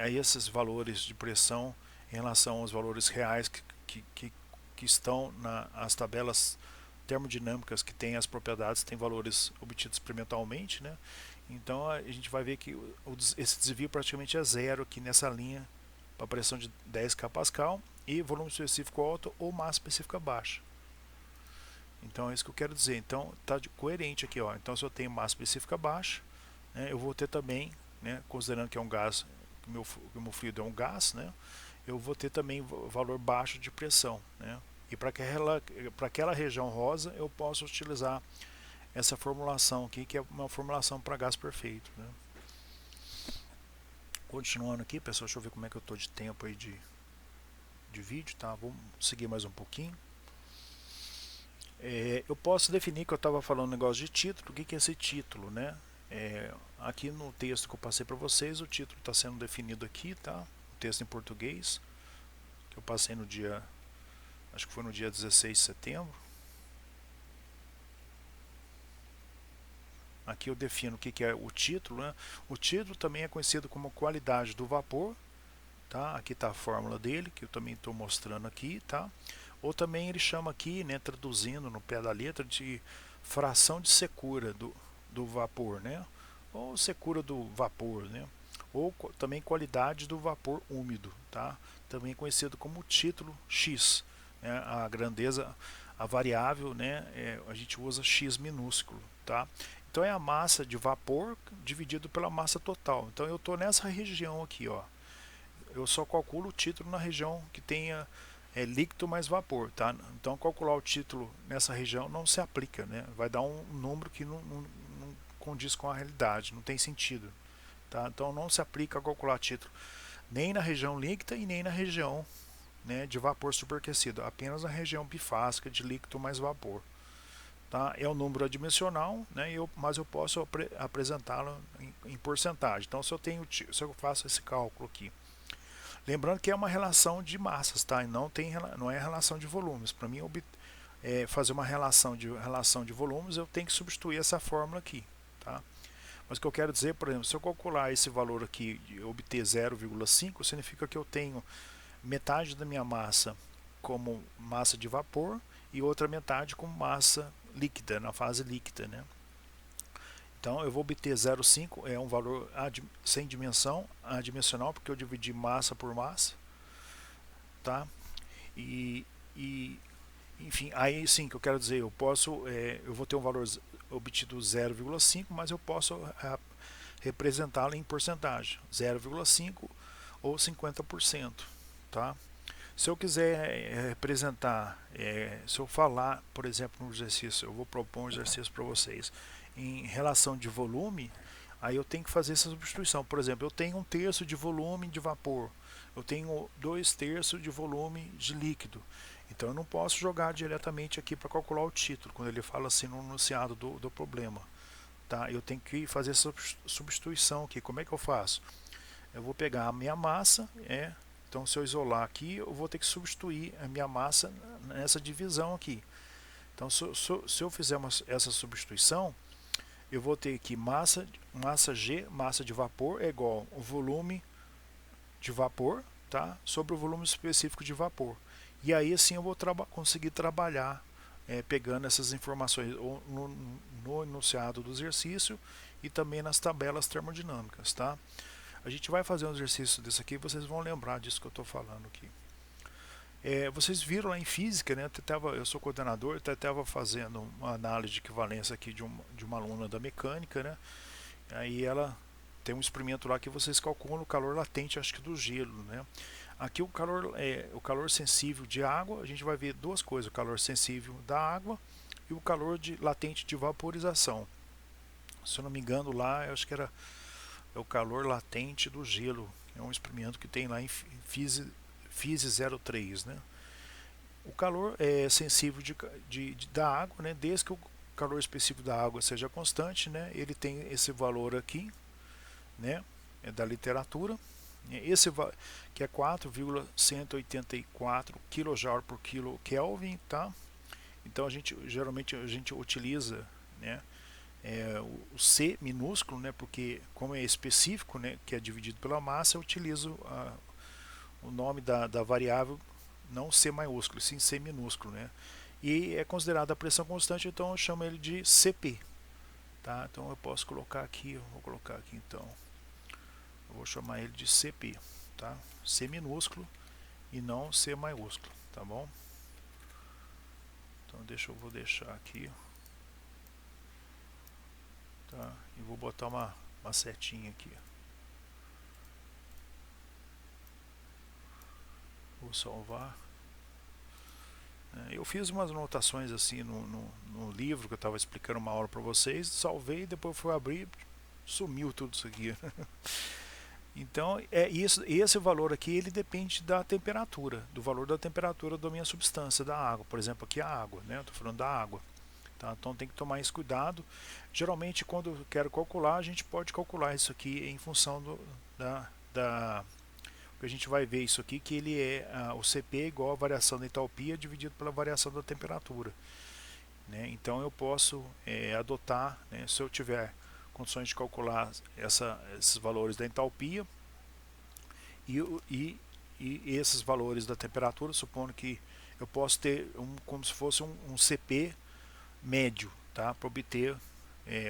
Speaker 1: a esses valores de pressão em relação aos valores reais que estão nas tabelas termodinâmicas que têm as propriedades, têm valores obtidos experimentalmente, né? Então a gente vai ver que esse desvio praticamente é zero aqui nessa linha para pressão de 10 kPa e volume específico alto ou massa específica baixa. Então é isso que eu quero dizer. Então está coerente aqui, ó. Então se eu tenho massa específica baixa, né, eu vou ter também, né, considerando que é um gás, que o meu fluido é um gás, né, eu vou ter também valor baixo de pressão, né. E para aquela região rosa eu posso utilizar essa formulação aqui, que é uma formulação para gás perfeito, né. Continuando aqui, pessoal, deixa eu ver como é que eu estou de tempo aí de vídeo, tá? Vamos seguir mais um pouquinho. Eu posso definir que eu estava falando um negócio de título. O que é esse título, né? Aqui no texto que eu passei para vocês, o título está sendo definido aqui, tá? O texto em português, que eu passei no dia, acho que foi no dia 16 de setembro. Aqui eu defino o que é o título, né? O título também é conhecido como qualidade do vapor, tá? Aqui está a fórmula dele, que eu também estou mostrando aqui, tá? Ou também ele chama aqui, né, traduzindo no pé da letra, de fração de secura do vapor, né? Ou secura do vapor, né? Ou também qualidade do vapor úmido, tá? Também conhecido como título X, né? A grandeza, a variável, né? A gente usa X minúsculo, tá? Então é a massa de vapor dividido pela massa total. Então eu estou nessa região aqui, ó. Eu só calculo o título na região que tenha líquido mais vapor, tá? Então calcular o título nessa região não se aplica, né? Vai dar um número que não condiz com a realidade, não tem sentido, tá? Então não se aplica a calcular título nem na região líquida e nem na região, né, de vapor superaquecido, apenas na região bifásica de líquido mais vapor, tá? É um número adimensional, né? Mas eu posso apresentá-lo em porcentagem. Então se eu faço esse cálculo aqui, lembrando que é uma relação de massas, tá? E não é relação de volumes. Para mim fazer uma relação de volumes, eu tenho que substituir essa fórmula aqui, tá? Mas o que eu quero dizer, por exemplo, se eu calcular esse valor aqui e obter 0,5, significa que eu tenho metade da minha massa como massa de vapor e outra metade como massa líquida, na fase líquida, né? Então eu vou obter 0,5, é um valor sem dimensão, adimensional, porque eu dividi massa por massa, tá? E, e enfim, aí sim que eu quero dizer, eu vou ter um valor obtido 0,5, mas eu posso representá-lo em porcentagem, 0,5 ou 50%, tá? Se eu quiser representar, se eu falar, por exemplo, no exercício, eu vou propor um exercício para vocês em relação de volume, aí eu tenho que fazer essa substituição. Por exemplo, eu tenho 1/3 de volume de vapor, eu tenho 2/3 de volume de líquido. Então eu não posso jogar diretamente aqui para calcular o título, quando ele fala assim no enunciado do problema. Tá? Eu tenho que fazer essa substituição aqui. Como é que eu faço? Eu vou pegar a minha massa, então se eu isolar aqui, eu vou ter que substituir a minha massa nessa divisão aqui. Então se eu fizer essa substituição, eu vou ter que massa G, massa de vapor, é igual o volume de vapor, tá, sobre o volume específico de vapor. E aí assim eu vou conseguir trabalhar pegando essas informações no enunciado do exercício e também nas tabelas termodinâmicas, tá? A gente vai fazer um exercício desse aqui e vocês vão lembrar disso que eu estou falando aqui. Vocês viram lá em física, né? Eu sou coordenador, estava fazendo uma análise de equivalência aqui de uma aluna da mecânica, né? Aí ela tem um experimento lá que vocês calculam o calor latente, acho que do gelo, né? Aqui o calor sensível de água, a gente vai ver duas coisas, o calor sensível da água e o calor latente de vaporização. Se eu não me engano lá, eu acho que era o calor latente do gelo. É um experimento que tem lá em FISE 03, né? O calor é sensível da água, né? Desde que o calor específico da água seja constante, né? Ele tem esse valor aqui, né? É da literatura. Esse que é 4,184 kJ por quilo Kelvin, tá? Então geralmente a gente utiliza, né, o C minúsculo, né, porque como é específico, né, que é dividido pela massa, eu utilizo o nome da variável não C maiúsculo, sim C minúsculo, né? E é considerada a pressão constante, então eu chamo ele de CP, tá? Então eu posso colocar aqui, eu vou colocar aqui então, eu vou chamar ele de CP, tá? C minúsculo e não C maiúsculo, tá bom? Então eu vou deixar aqui, tá? E vou botar uma setinha aqui. Vou salvar. Eu fiz umas anotações assim no livro que eu estava explicando uma hora para vocês, salvei, depois fui abrir, sumiu tudo isso aqui. Então, esse valor aqui ele depende da temperatura, do valor da temperatura da minha substância, da água. Por exemplo, aqui a água, né? Eu estou falando da água. Tá? Então tem que tomar esse cuidado. Geralmente, quando eu quero calcular, a gente pode calcular isso aqui em função da a gente vai ver isso aqui, que ele o CP é igual a variação da entalpia dividido pela variação da temperatura, né? Então eu posso adotar, né, se eu tiver condições de calcular esses valores da entalpia e, e esses valores da temperatura, supondo que eu posso ter como se fosse um CP médio, tá, para obter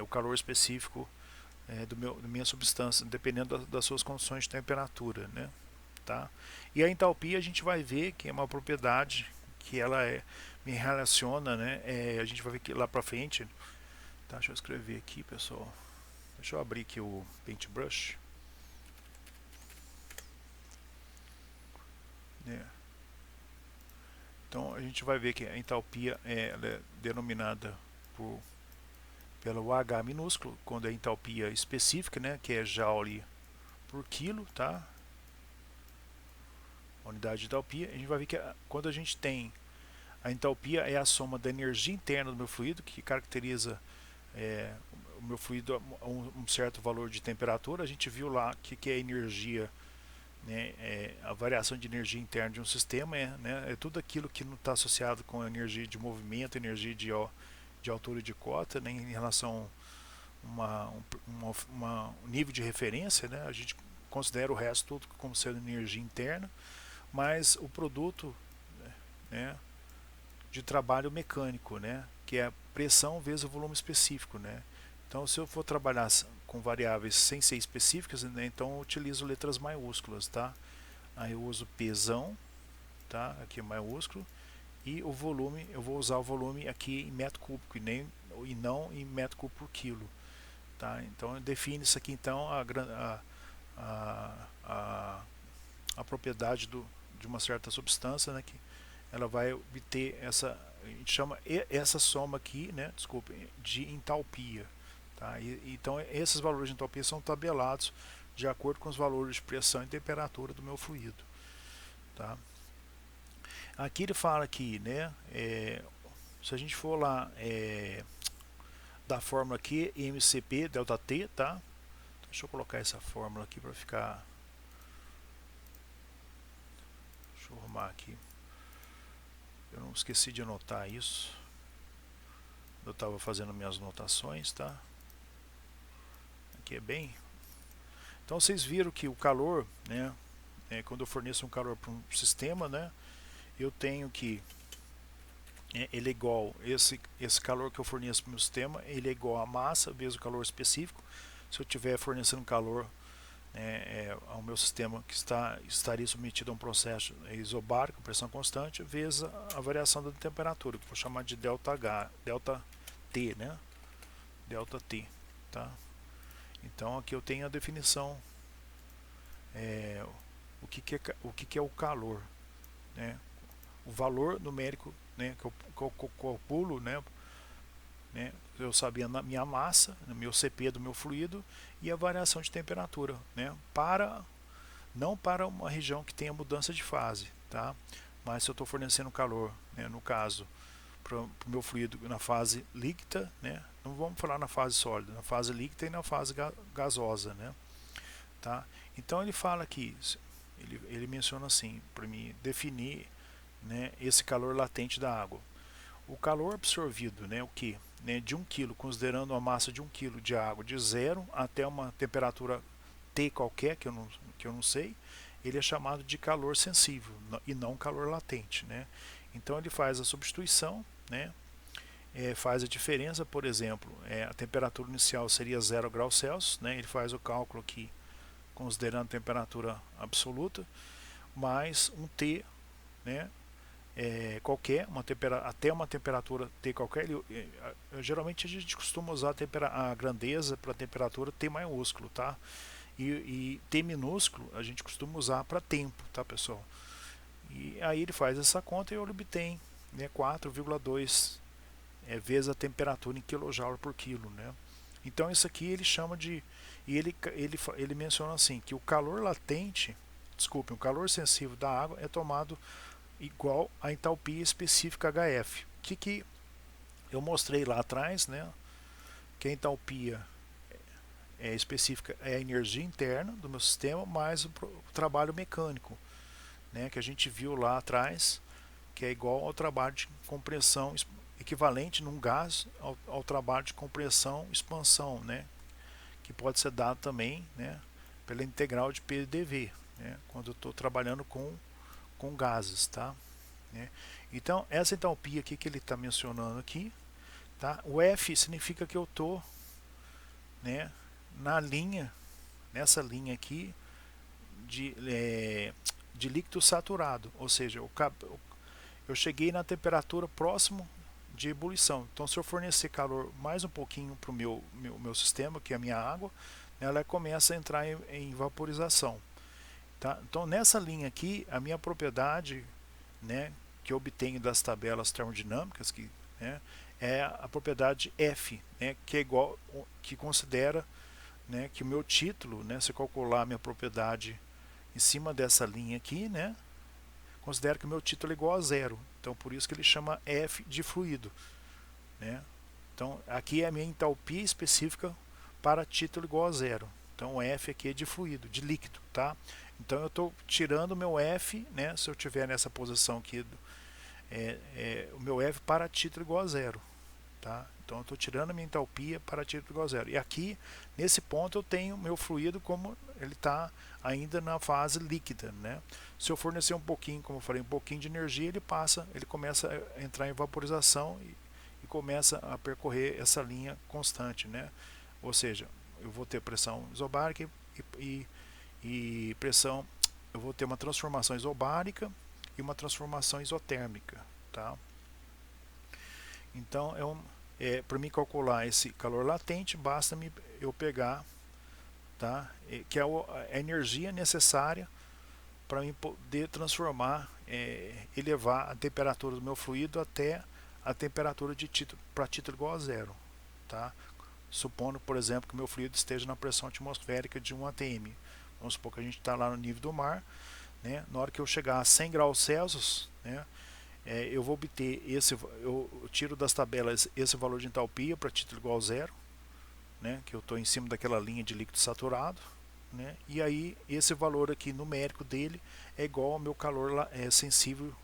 Speaker 1: o calor específico da minha substância, dependendo das suas condições de temperatura, né? Tá? E a entalpia a gente vai ver que é uma propriedade que ela me relaciona, né? A gente vai ver que lá pra frente, tá? Deixa eu escrever aqui, pessoal. Deixa eu abrir aqui o Paintbrush, né? Então a gente vai ver que a entalpia ela é denominada pelo H minúsculo, quando é a entalpia específica, né? Que é Joule por quilo, tá? Unidade de entalpia. A gente vai ver que quando a gente tem a entalpia é a soma da energia interna do meu fluido, que caracteriza o meu fluido a um certo valor de temperatura. A gente viu lá que é energia, né, a variação de energia interna de um sistema né, é tudo aquilo que não está associado com energia de movimento, energia de altura de cota, né, em relação a um nível de referência, né, a gente considera o resto tudo como sendo energia interna, mas o produto, né, de trabalho mecânico, né, que é a pressão vezes o volume específico, né. Então, se eu for trabalhar com variáveis sem ser específicas, né, então eu utilizo letras maiúsculas, tá? Aí eu uso Pzão, tá? Aqui maiúsculo, e o volume, eu vou usar o volume aqui em metro cúbico e não em metro cúbico por quilo, tá? Então define isso aqui então a propriedade de uma certa substância, né, que ela vai obter a gente chama essa soma aqui, né, desculpe, de entalpia, tá? Então esses valores de entalpia são tabelados de acordo com os valores de pressão e temperatura do meu fluido, tá? Aqui ele fala aqui, né, se a gente for lá da fórmula aqui, MCP delta T, tá? Deixa eu colocar essa fórmula aqui para ficar. Deixa eu arrumar aqui. Eu não esqueci de anotar isso. Eu estava fazendo minhas anotações, tá? Aqui é bem. Então vocês viram que o calor, né? Quando eu forneço um calor para um sistema, né? Eu tenho que ele é igual esse calor que eu forneço para o meu sistema, ele é igual a massa vezes o calor específico. Se eu estiver fornecendo calor ao meu sistema que estaria submetido a um processo isobárico, pressão constante, vezes a variação da temperatura, que eu vou chamar de delta T, né? Delta T, tá? Então aqui eu tenho a definição, o que é o calor, né? O valor numérico, né, que eu calculo, né, eu sabia na minha massa, no meu CP do meu fluido e a variação de temperatura, né, não para uma região que tenha mudança de fase, tá? Mas se eu estou fornecendo calor, né, no caso, para o meu fluido na fase líquida, né, não vamos falar na fase sólida, na fase líquida e na fase gasosa, né, tá? Então ele fala aqui, ele menciona assim, para mim definir, né, esse calor latente da água. O calor absorvido, né, o que? Né, de 1 kg, considerando a massa de 1 kg de água de 0 até uma temperatura T qualquer, que eu não sei, ele é chamado de calor sensível e não calor latente, né? Então ele faz a substituição, né, faz a diferença. Por exemplo, a temperatura inicial seria 0 graus Celsius, né? Ele faz o cálculo aqui considerando a temperatura absoluta, mais um T, né? Qualquer, até uma temperatura T qualquer. Geralmente a gente costuma usar a grandeza para a temperatura T maiúsculo, tá? E T minúsculo a gente costuma usar para tempo, tá, pessoal? E aí ele faz essa conta e ele obtém, né, 4,2 vezes a temperatura em kJ por quilo, né? Então isso aqui ele chama de, e ele menciona assim que o calor latente, desculpe, o calor sensível da água é tomado igual à entalpia específica HF. O que eu mostrei lá atrás, né? Que a entalpia específica é a energia interna do meu sistema mais o trabalho mecânico, né? Que a gente viu lá atrás, que é igual ao trabalho de compressão equivalente num gás ao trabalho de compressão expansão, né? Que pode ser dado também, né? Pela integral de PDV, né? Quando eu estou trabalhando com gases, tá? Né? Então essa entalpia aqui que ele está mencionando aqui, tá? O F significa que eu estou, né, na linha, nessa linha aqui de líquido saturado, ou seja, eu cheguei na temperatura próximo de ebulição. Então se eu fornecer calor mais um pouquinho para o meu sistema, que é a minha água, ela começa a entrar em vaporização. Tá? Então nessa linha aqui, a minha propriedade, né, que eu obtenho das tabelas termodinâmicas, né, é a propriedade F, né, que é igual, que considera, né, que o meu título, né, se eu calcular a minha propriedade em cima dessa linha aqui, né, considera que o meu título é igual a zero. Então por isso que ele chama F de fluido, né? Então aqui é a minha entalpia específica para título igual a zero. Então o F aqui é de fluido, de líquido, tá? Então eu estou tirando o meu F, né? Se eu tiver nessa posição aqui, o meu F para título igual a zero, tá? Então eu estou tirando a minha entalpia para título igual a zero. E aqui, nesse ponto, eu tenho meu fluido como ele está ainda na fase líquida, né? Se eu fornecer um pouquinho, como eu falei, um pouquinho de energia, ele começa a entrar em vaporização e começa a percorrer essa linha constante, né? Ou seja, eu vou ter pressão isobárica e pressão, eu vou ter uma transformação isobárica e uma transformação isotérmica, tá? Então para mim calcular esse calor latente, basta eu pegar, tá? Que é a energia necessária para mim poder transformar, elevar a temperatura do meu fluido até a temperatura de título para título igual a zero, tá? Supondo, por exemplo, que o meu fluido esteja na pressão atmosférica de 1 atm. Vamos supor que a gente está lá no nível do mar, né? Na hora que eu chegar a 100 graus Celsius, né, eu vou obter eu tiro das tabelas esse valor de entalpia para título igual a zero, né, que eu estou em cima daquela linha de líquido saturado, né, e aí esse valor aqui numérico dele é igual ao meu calor sensível,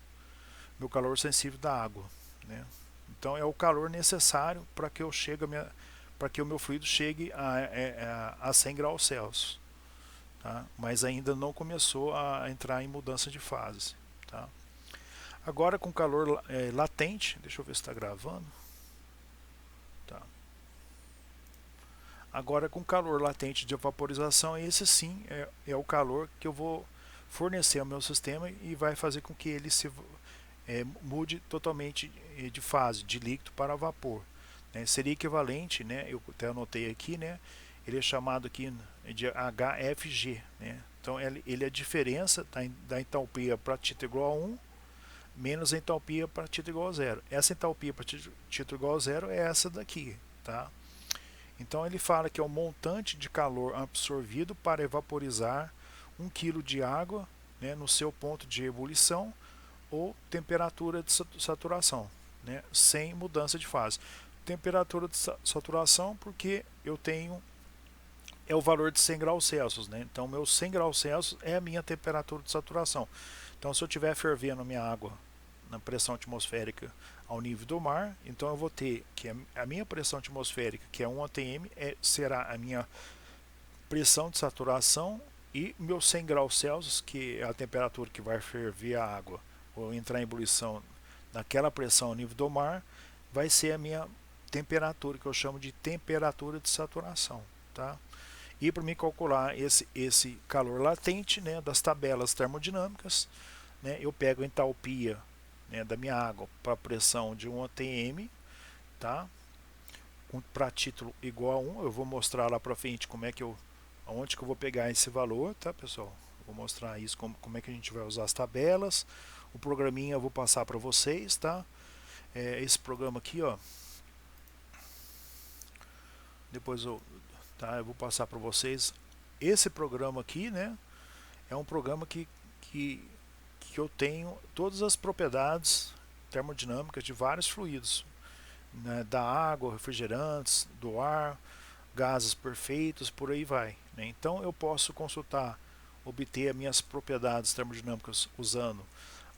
Speaker 1: meu calor sensível da água, né. Então é o calor necessário para que para que o meu fluido chegue a 100 graus Celsius, tá? Mas ainda não começou a entrar em mudança de fase, tá? Agora com calor latente, deixa eu ver se está gravando. Tá. Agora com calor latente de vaporização, esse sim é o calor que eu vou fornecer ao meu sistema e vai fazer com que ele mude totalmente de fase, de líquido para vapor, né? Seria equivalente, né? Eu até anotei aqui, né? Ele é chamado aqui de HFG, né? Então ele é a diferença da entalpia para título igual a 1 menos a entalpia para título igual a zero. Essa entalpia para título igual a zero é essa daqui, tá? Então ele fala que é o montante de calor absorvido para evaporizar 1 kg de água, né, no seu ponto de ebulição ou temperatura de saturação, né, sem mudança de fase. Temperatura de saturação porque eu tenho o valor de 100 graus Celsius, né? Então meu 100 graus Celsius é a minha temperatura de saturação. Então se eu estiver fervendo a minha água na pressão atmosférica ao nível do mar, então eu vou ter que a minha pressão atmosférica, que é 1 atm, será a minha pressão de saturação, e meu 100 graus Celsius, que é a temperatura que vai ferver a água ou entrar em ebulição naquela pressão ao nível do mar, vai ser a minha temperatura, que eu chamo de temperatura de saturação, tá? E para me calcular esse calor latente, né, das tabelas termodinâmicas, né, eu pego a entalpia, né, da minha água para a pressão de 1 atm, tá? Para título igual a 1, eu vou mostrar lá para frente como é que aonde que eu vou pegar esse valor, tá, pessoal? Vou mostrar isso, como é que a gente vai usar as tabelas. O programinha eu vou passar para vocês, tá? Esse programa aqui, ó. Depois eu vou passar para vocês. Esse programa aqui, né? É um programa que, que eu tenho todas as propriedades termodinâmicas de vários fluidos, né? Da água, refrigerantes, do ar, gases perfeitos, por aí vai, né? Então eu posso consultar, obter as minhas propriedades termodinâmicas usando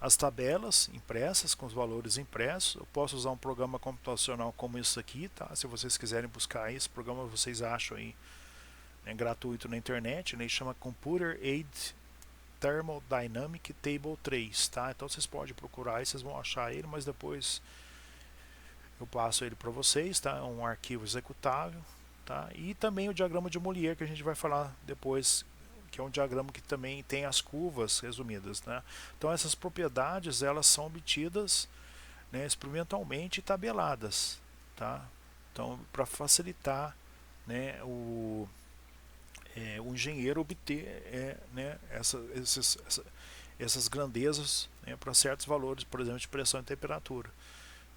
Speaker 1: as tabelas impressas, com os valores impressos. Eu posso usar um programa computacional como esse aqui, tá? Se vocês quiserem buscar esse programa, vocês acham aí, né, gratuito na internet, né? Ele chama Computer Aided Thermodynamic Table 3, tá? Então vocês podem procurar e vocês vão achar ele, mas depois eu passo ele para vocês, tá? É um arquivo executável, tá? E também o diagrama de Mollier, que a gente vai falar depois, que é um diagrama que também tem as curvas resumidas, né? Então essas propriedades, elas são obtidas, né, experimentalmente tabeladas, tá? Então, para facilitar, né, o engenheiro obter, né, essas grandezas, né, para certos valores, por exemplo, de pressão e temperatura,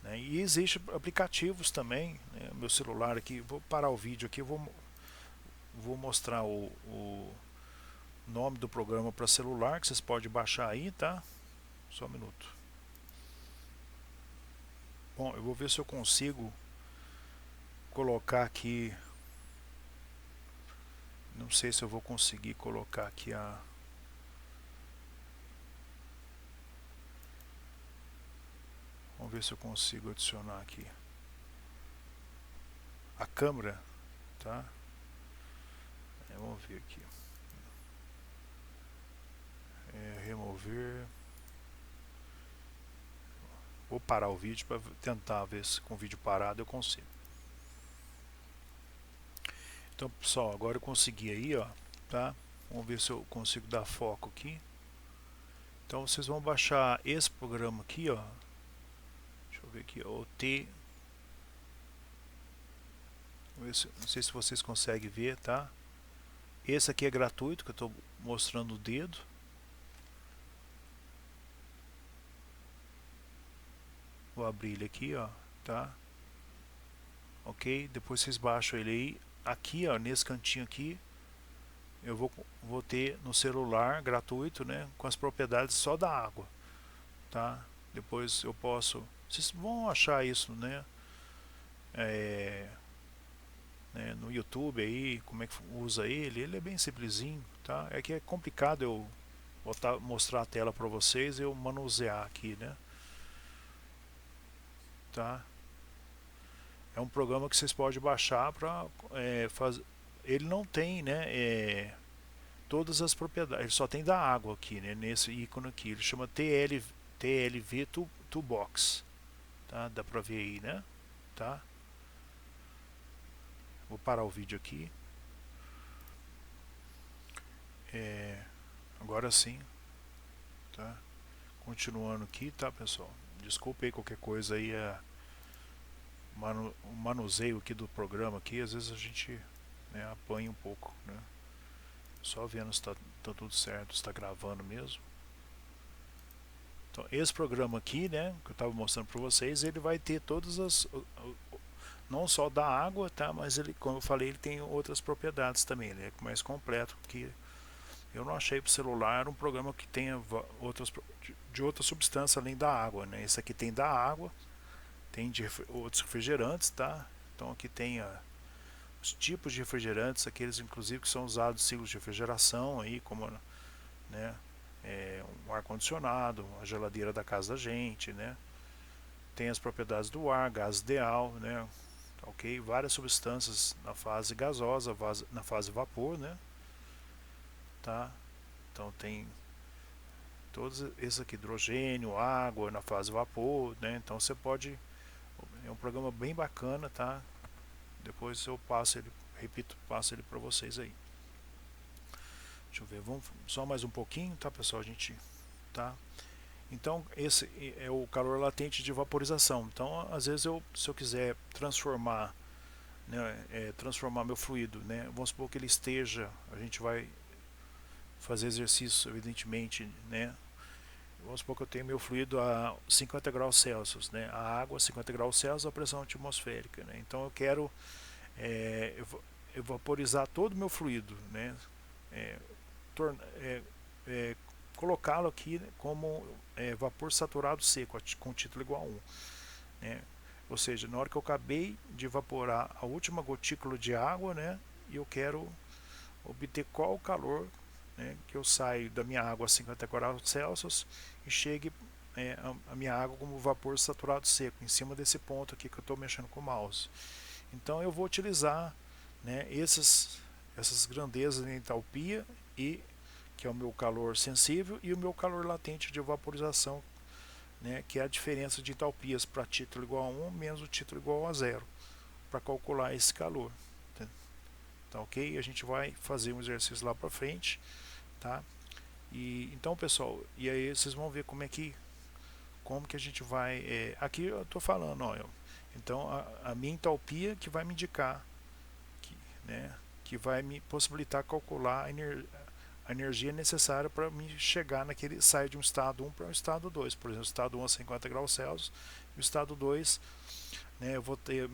Speaker 1: né? E existem aplicativos também, né? Meu celular aqui, vou parar o vídeo aqui, vou mostrar o nome do programa para celular, que vocês podem baixar aí, tá? Só um minuto. Bom, eu vou ver se eu consigo colocar aqui, não sei se eu vou conseguir colocar aqui vamos ver se eu consigo adicionar aqui a câmera, tá? Vamos ver aqui, remover. Vou parar o vídeo para tentar ver se com o vídeo parado eu consigo. Então, pessoal, agora eu consegui aí, ó, tá? Vamos ver se eu consigo dar foco aqui. Então, vocês vão baixar esse programa aqui, ó. Deixa eu ver aqui, o T. Não sei se vocês conseguem ver, tá? Esse aqui é gratuito, que eu estou mostrando o dedo. Vou abrir ele aqui, ó, tá? Ok, depois vocês baixam ele aí. Aqui, ó, nesse cantinho aqui, eu vou ter no celular gratuito, né, com as propriedades só da água, tá? Depois eu posso, vocês vão achar isso, né, é, no YouTube aí, como é que usa ele é bem simplesinho, tá? É que é complicado eu mostrar a tela para vocês e eu manusear aqui, né, tá? É um programa que vocês podem baixar para fazer. Ele não tem, né, todas as propriedades, ele só tem da água aqui, né, nesse ícone aqui. Ele chama TLV Toolbox, tá? Dá pra ver aí, né? Tá? Vou parar o vídeo aqui. Agora sim, tá? Continuando aqui, tá, pessoal? Desculpe aí qualquer coisa aí, o manuseio aqui do programa aqui, às vezes a gente, né, apanha um pouco, né? Só vendo se tá tudo certo, se está gravando mesmo. Então, esse programa aqui, né, que eu estava mostrando para vocês, ele vai ter todas as, não só da água, tá, mas ele, como eu falei, ele tem outras propriedades também, ele é mais completo, que eu não achei para o celular um programa que tenha outras de outra substância além da água, né? Esse aqui tem da água, tem de outros refrigerantes, tá? Então aqui tem os tipos de refrigerantes, aqueles inclusive que são usados em ciclos de refrigeração aí, como, né, um ar condicionado, a geladeira da casa da gente, né? Tem as propriedades do ar, gás ideal, né? Ok, várias substâncias na fase gasosa, na fase vapor, né? Tá? Então tem todos esses aqui, hidrogênio, água na fase vapor, né? Então você pode É um programa bem bacana, tá? Depois eu passo ele, repito, passo ele para vocês aí. Deixa eu ver, vamos só mais um pouquinho, tá, pessoal? A gente tá. Então esse é o calor latente de vaporização. Então, às vezes se eu quiser transformar, né, transformar meu fluido, né, vamos supor que ele esteja, a gente vai fazer exercício, evidentemente, né. Vamos supor que eu tenho meu fluido a 50 graus Celsius, né, a água a 50 graus Celsius, a pressão atmosférica, né. Então eu quero é, evaporizar todo o meu fluido, né, é, é, é, colocá-lo aqui como vapor saturado seco, com título igual a 1. Né? Ou seja, na hora que eu acabei de evaporar a última gotícula de água, né, e eu quero obter qual o calor, né, que eu saio da minha água a 50 graus Celsius e chegue a minha água como vapor saturado seco, em cima desse ponto aqui que eu estou mexendo com o mouse. Então eu vou utilizar, né, essas grandezas de entalpia, e que é o meu calor sensível, e o meu calor latente de vaporização, né, que é a diferença de entalpias para título igual a 1 menos o título igual a 0, para calcular esse calor. Tá ok? A gente vai fazer um exercício lá para frente, tá? E então, pessoal, e aí vocês vão ver como que a gente vai. Aqui eu estou falando, ó, então a minha entalpia que vai me indicar, que, né, que vai me possibilitar calcular a energia necessária para me chegar naquele, sair de um estado 1 para um estado 2. Por exemplo, o estado 1 a 50 graus Celsius, e o estado 2, né, eu vou ter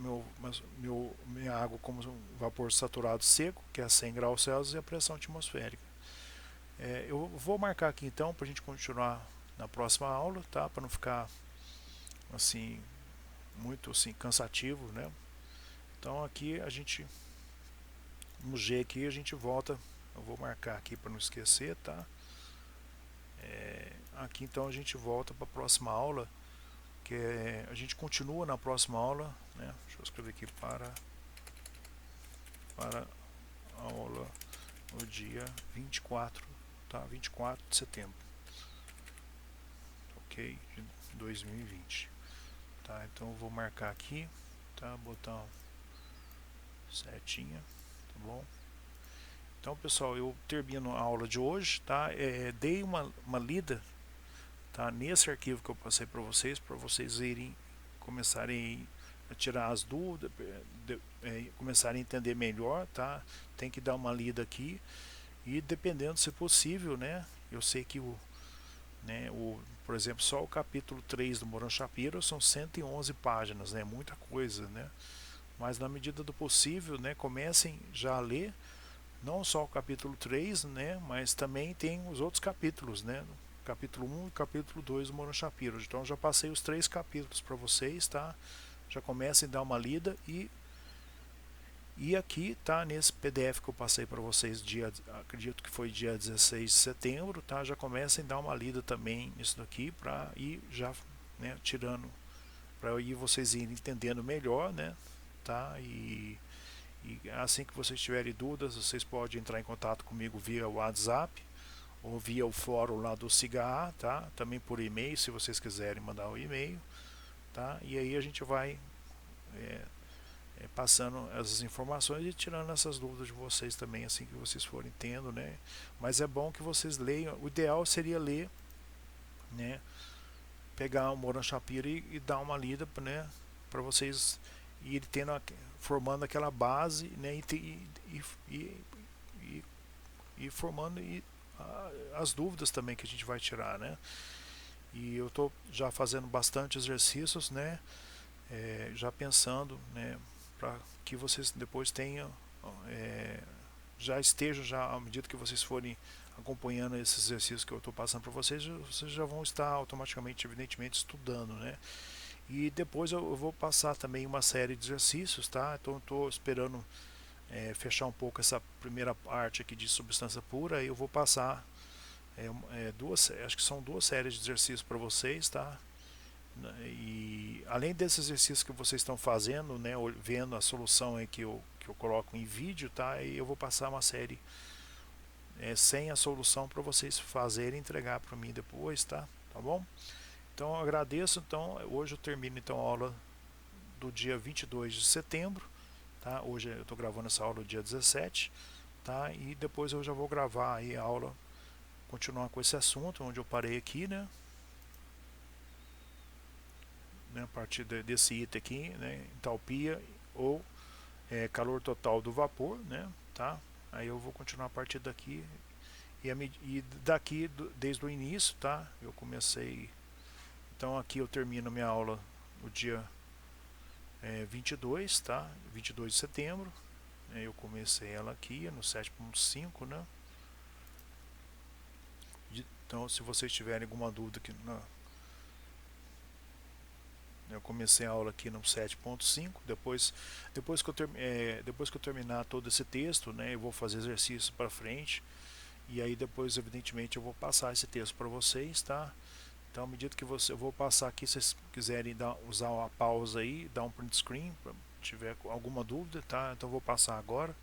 Speaker 1: minha água como um vapor saturado seco, que é a 100 graus Celsius, e a pressão atmosférica. Eu vou marcar aqui então para a gente continuar na próxima aula, tá? Para não ficar assim muito assim cansativo, né? Então aqui a gente, no G aqui a gente volta. Eu vou marcar aqui para não esquecer, tá? Aqui então a gente volta para a próxima aula, que a gente continua na próxima aula, né? Deixa eu escrever aqui para a aula no dia 24, tá? 24 de setembro, ok? De 2020, tá? Então eu vou marcar aqui, tá? Botar um setinha, tá bom? Então, pessoal, eu termino a aula de hoje, tá? Dei uma lida, tá, nesse arquivo que eu passei para vocês irem começarem a tirar as dúvidas, começarem a entender melhor, tá? Tem que dar uma lida aqui, e dependendo, se possível, né? Eu sei que por exemplo, só o capítulo 3 do Moran Shapiro são 111 páginas, né? Muita coisa, né? Mas na medida do possível, né, comecem já a ler não só o capítulo 3, né, mas também tem os outros capítulos, né? Capítulo 1 e capítulo 2 do Moran Shapiro. Então já passei os 3 capítulos para vocês, tá? Já comecem a dar uma lida, e aqui, tá, nesse PDF que eu passei para vocês, acredito que foi dia 16 de setembro, tá? Já comecem a dar uma lida também nisso daqui, para ir já, né, tirando, para ir vocês irem entendendo melhor, né? Tá? E assim que vocês tiverem dúvidas, vocês podem entrar em contato comigo via WhatsApp ou via o fórum lá do Cigarra, tá? Também por e-mail, se vocês quiserem mandar o e-mail, tá? E aí a gente vai passando essas informações e tirando essas dúvidas de vocês também, assim que vocês forem tendo, né? Mas é bom que vocês leiam. O ideal seria ler, né? Pegar o Moran Shapiro e dar uma lida, né? Para vocês irem tendo, formando aquela base, né? E formando as dúvidas também que a gente vai tirar, né? E eu estou já fazendo bastante exercícios, né? Já pensando, né, para que vocês depois tenham, já estejam, já à medida que vocês forem acompanhando esses exercícios que eu estou passando para vocês já vão estar automaticamente, evidentemente, estudando, né? E depois eu vou passar também uma série de exercícios, tá? Então estou esperando fechar um pouco essa primeira parte aqui de substância pura, e eu vou passar acho que são 2 séries de exercícios para vocês, tá? E além desses exercícios que vocês estão fazendo, né, vendo a solução aí que eu coloco em vídeo, tá? E eu vou passar uma série sem a solução para vocês fazerem e entregar para mim depois, tá? Tá bom? Então eu agradeço. Então hoje eu termino então a aula do dia 22 de setembro, tá? Hoje eu estou gravando essa aula no dia 17, tá? E depois eu já vou gravar aí a aula, continuar com esse assunto, onde eu parei aqui, né? A partir desse item aqui, né? Entalpia ou calor total do vapor, né? Tá? Aí eu vou continuar a partir daqui e daqui desde o início, tá? Eu comecei, então aqui eu termino minha aula no dia 22, tá? 22 de setembro. Eu comecei ela aqui no 7.5, né? Então, se vocês tiverem alguma dúvida aqui, eu comecei a aula aqui no 7.5. Depois que eu terminar todo esse texto, né, eu vou fazer exercício para frente. E aí depois, evidentemente, eu vou passar esse texto para vocês, tá? Então, à medida que eu vou passar aqui, se vocês quiserem usar uma pausa aí, dar um print screen, se tiver alguma dúvida, tá? Então, eu vou passar agora,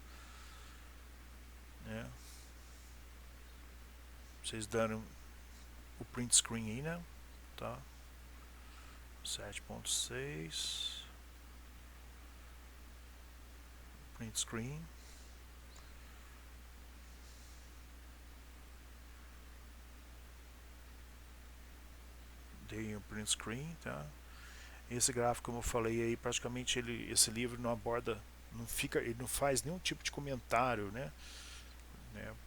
Speaker 1: né? Vocês dando o print screen aí, né? Tá? 7.6 print screen. Dei um print screen, tá? Esse gráfico, como eu falei aí, praticamente esse livro não aborda, ele não faz nenhum tipo de comentário, né?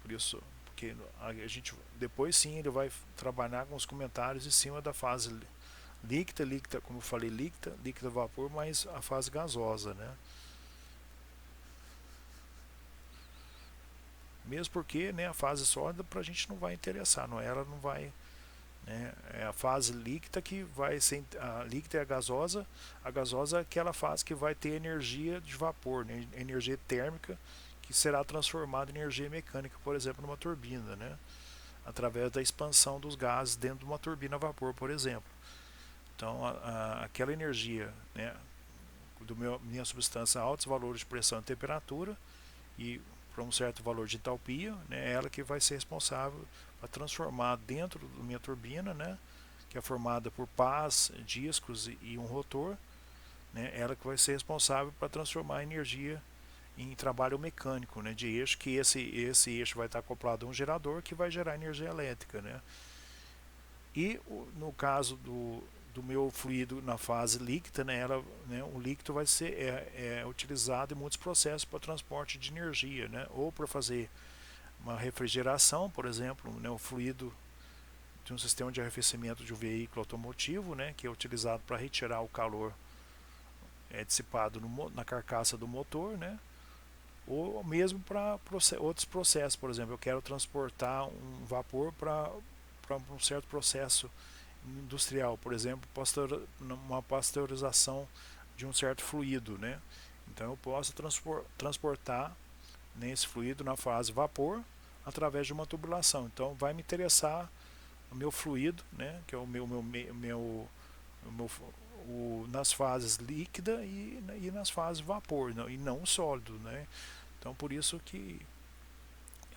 Speaker 1: Por isso, porque a gente depois sim ele vai trabalhar com os comentários em cima da fase líquida, como eu falei, líquida vapor, mas a fase gasosa, né? Mesmo porque, né, a fase sólida para a gente não vai interessar, não, ela não vai, né? É a fase líquida que vai ser a líquida e a gasosa é aquela fase que vai ter energia de vapor, né? Energia térmica que será transformada em energia mecânica, por exemplo, numa turbina, né? Através da expansão dos gases dentro de uma turbina a vapor, por exemplo. Então, aquela energia, né, minha substância a altos valores de pressão e temperatura e para um certo valor de entalpia, né, é ela que vai ser responsável para transformar dentro da minha turbina, né, que é formada por pás, discos e um rotor, né, ela que vai ser responsável para transformar a energia em trabalho mecânico, né, de eixo, que esse eixo vai estar acoplado a um gerador que vai gerar energia elétrica, né. E no caso do meu fluido na fase líquida, né, o líquido vai ser utilizado em muitos processos para transporte de energia, né, ou para fazer uma refrigeração, por exemplo, né, o fluido de um sistema de arrefecimento de um veículo automotivo, né, que é utilizado para retirar o calor dissipado na carcaça do motor, né, ou mesmo para outros processos, por exemplo, eu quero transportar um vapor para um certo processo industrial, por exemplo, uma pasteurização de um certo fluido, né? Então eu posso transportar nesse fluido na fase vapor através de uma tubulação. Então vai me interessar o meu fluido, né? Que é nas fases líquida e nas fases vapor, não, e não sólido, né? Então por isso que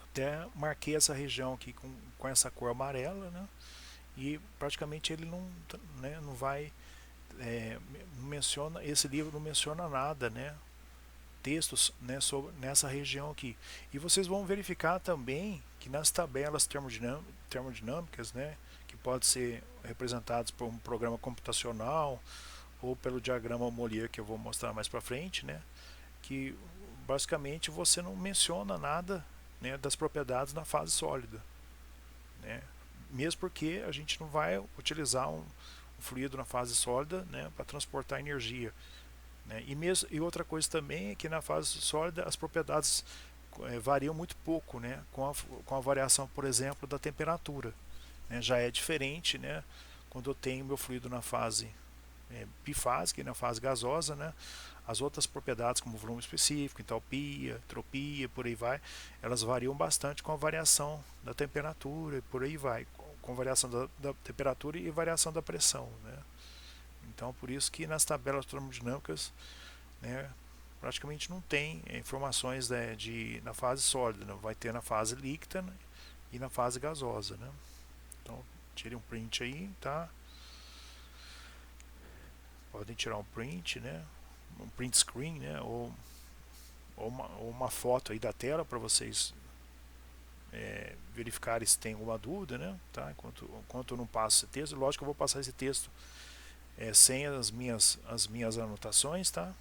Speaker 1: até marquei essa região aqui com essa cor amarela, né? E praticamente ele não, né, não vai menciona, esse livro não menciona nada, né, textos, né, sobre nessa região aqui. E vocês vão verificar também que nas tabelas termodinâmicas, né, que pode ser representadas por um programa computacional ou pelo diagrama Molière que eu vou mostrar mais para frente, né, que basicamente você não menciona nada, né, das propriedades na fase sólida, né? Mesmo porque a gente não vai utilizar um fluido na fase sólida, né, para transportar energia, né? E outra coisa também é que na fase sólida as propriedades variam muito pouco, né, com a variação, por exemplo, da temperatura, né? Já é diferente, né, quando eu tenho meu fluido na fase bifásica e na fase gasosa, né, as outras propriedades como volume específico, entalpia, entropia, por aí vai, elas variam bastante com a variação da temperatura e por aí vai, com variação da temperatura e variação da pressão, né? Então por isso que nas tabelas termodinâmicas, né, praticamente não tem informações, né, na fase sólida, né? Vai ter na fase líquida, né, e na fase gasosa, né? Então tire um print aí, tá? Podem tirar um print, né? um print screen, né, ou uma foto aí da tela para vocês verificarem se tem alguma dúvida, né, tá? Enquanto eu não passo esse texto, lógico que eu vou passar esse texto sem as minhas anotações, tá?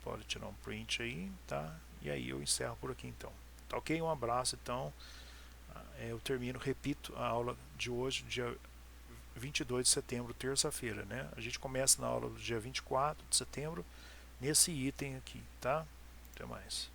Speaker 1: Pode tirar um print aí, tá? E aí eu encerro por aqui então. Tá ok? Um abraço então. Eu termino, repito, a aula de hoje, dia 22 de setembro, terça-feira, né? A gente começa na aula do dia 24 de setembro, nesse item aqui, tá? Até mais.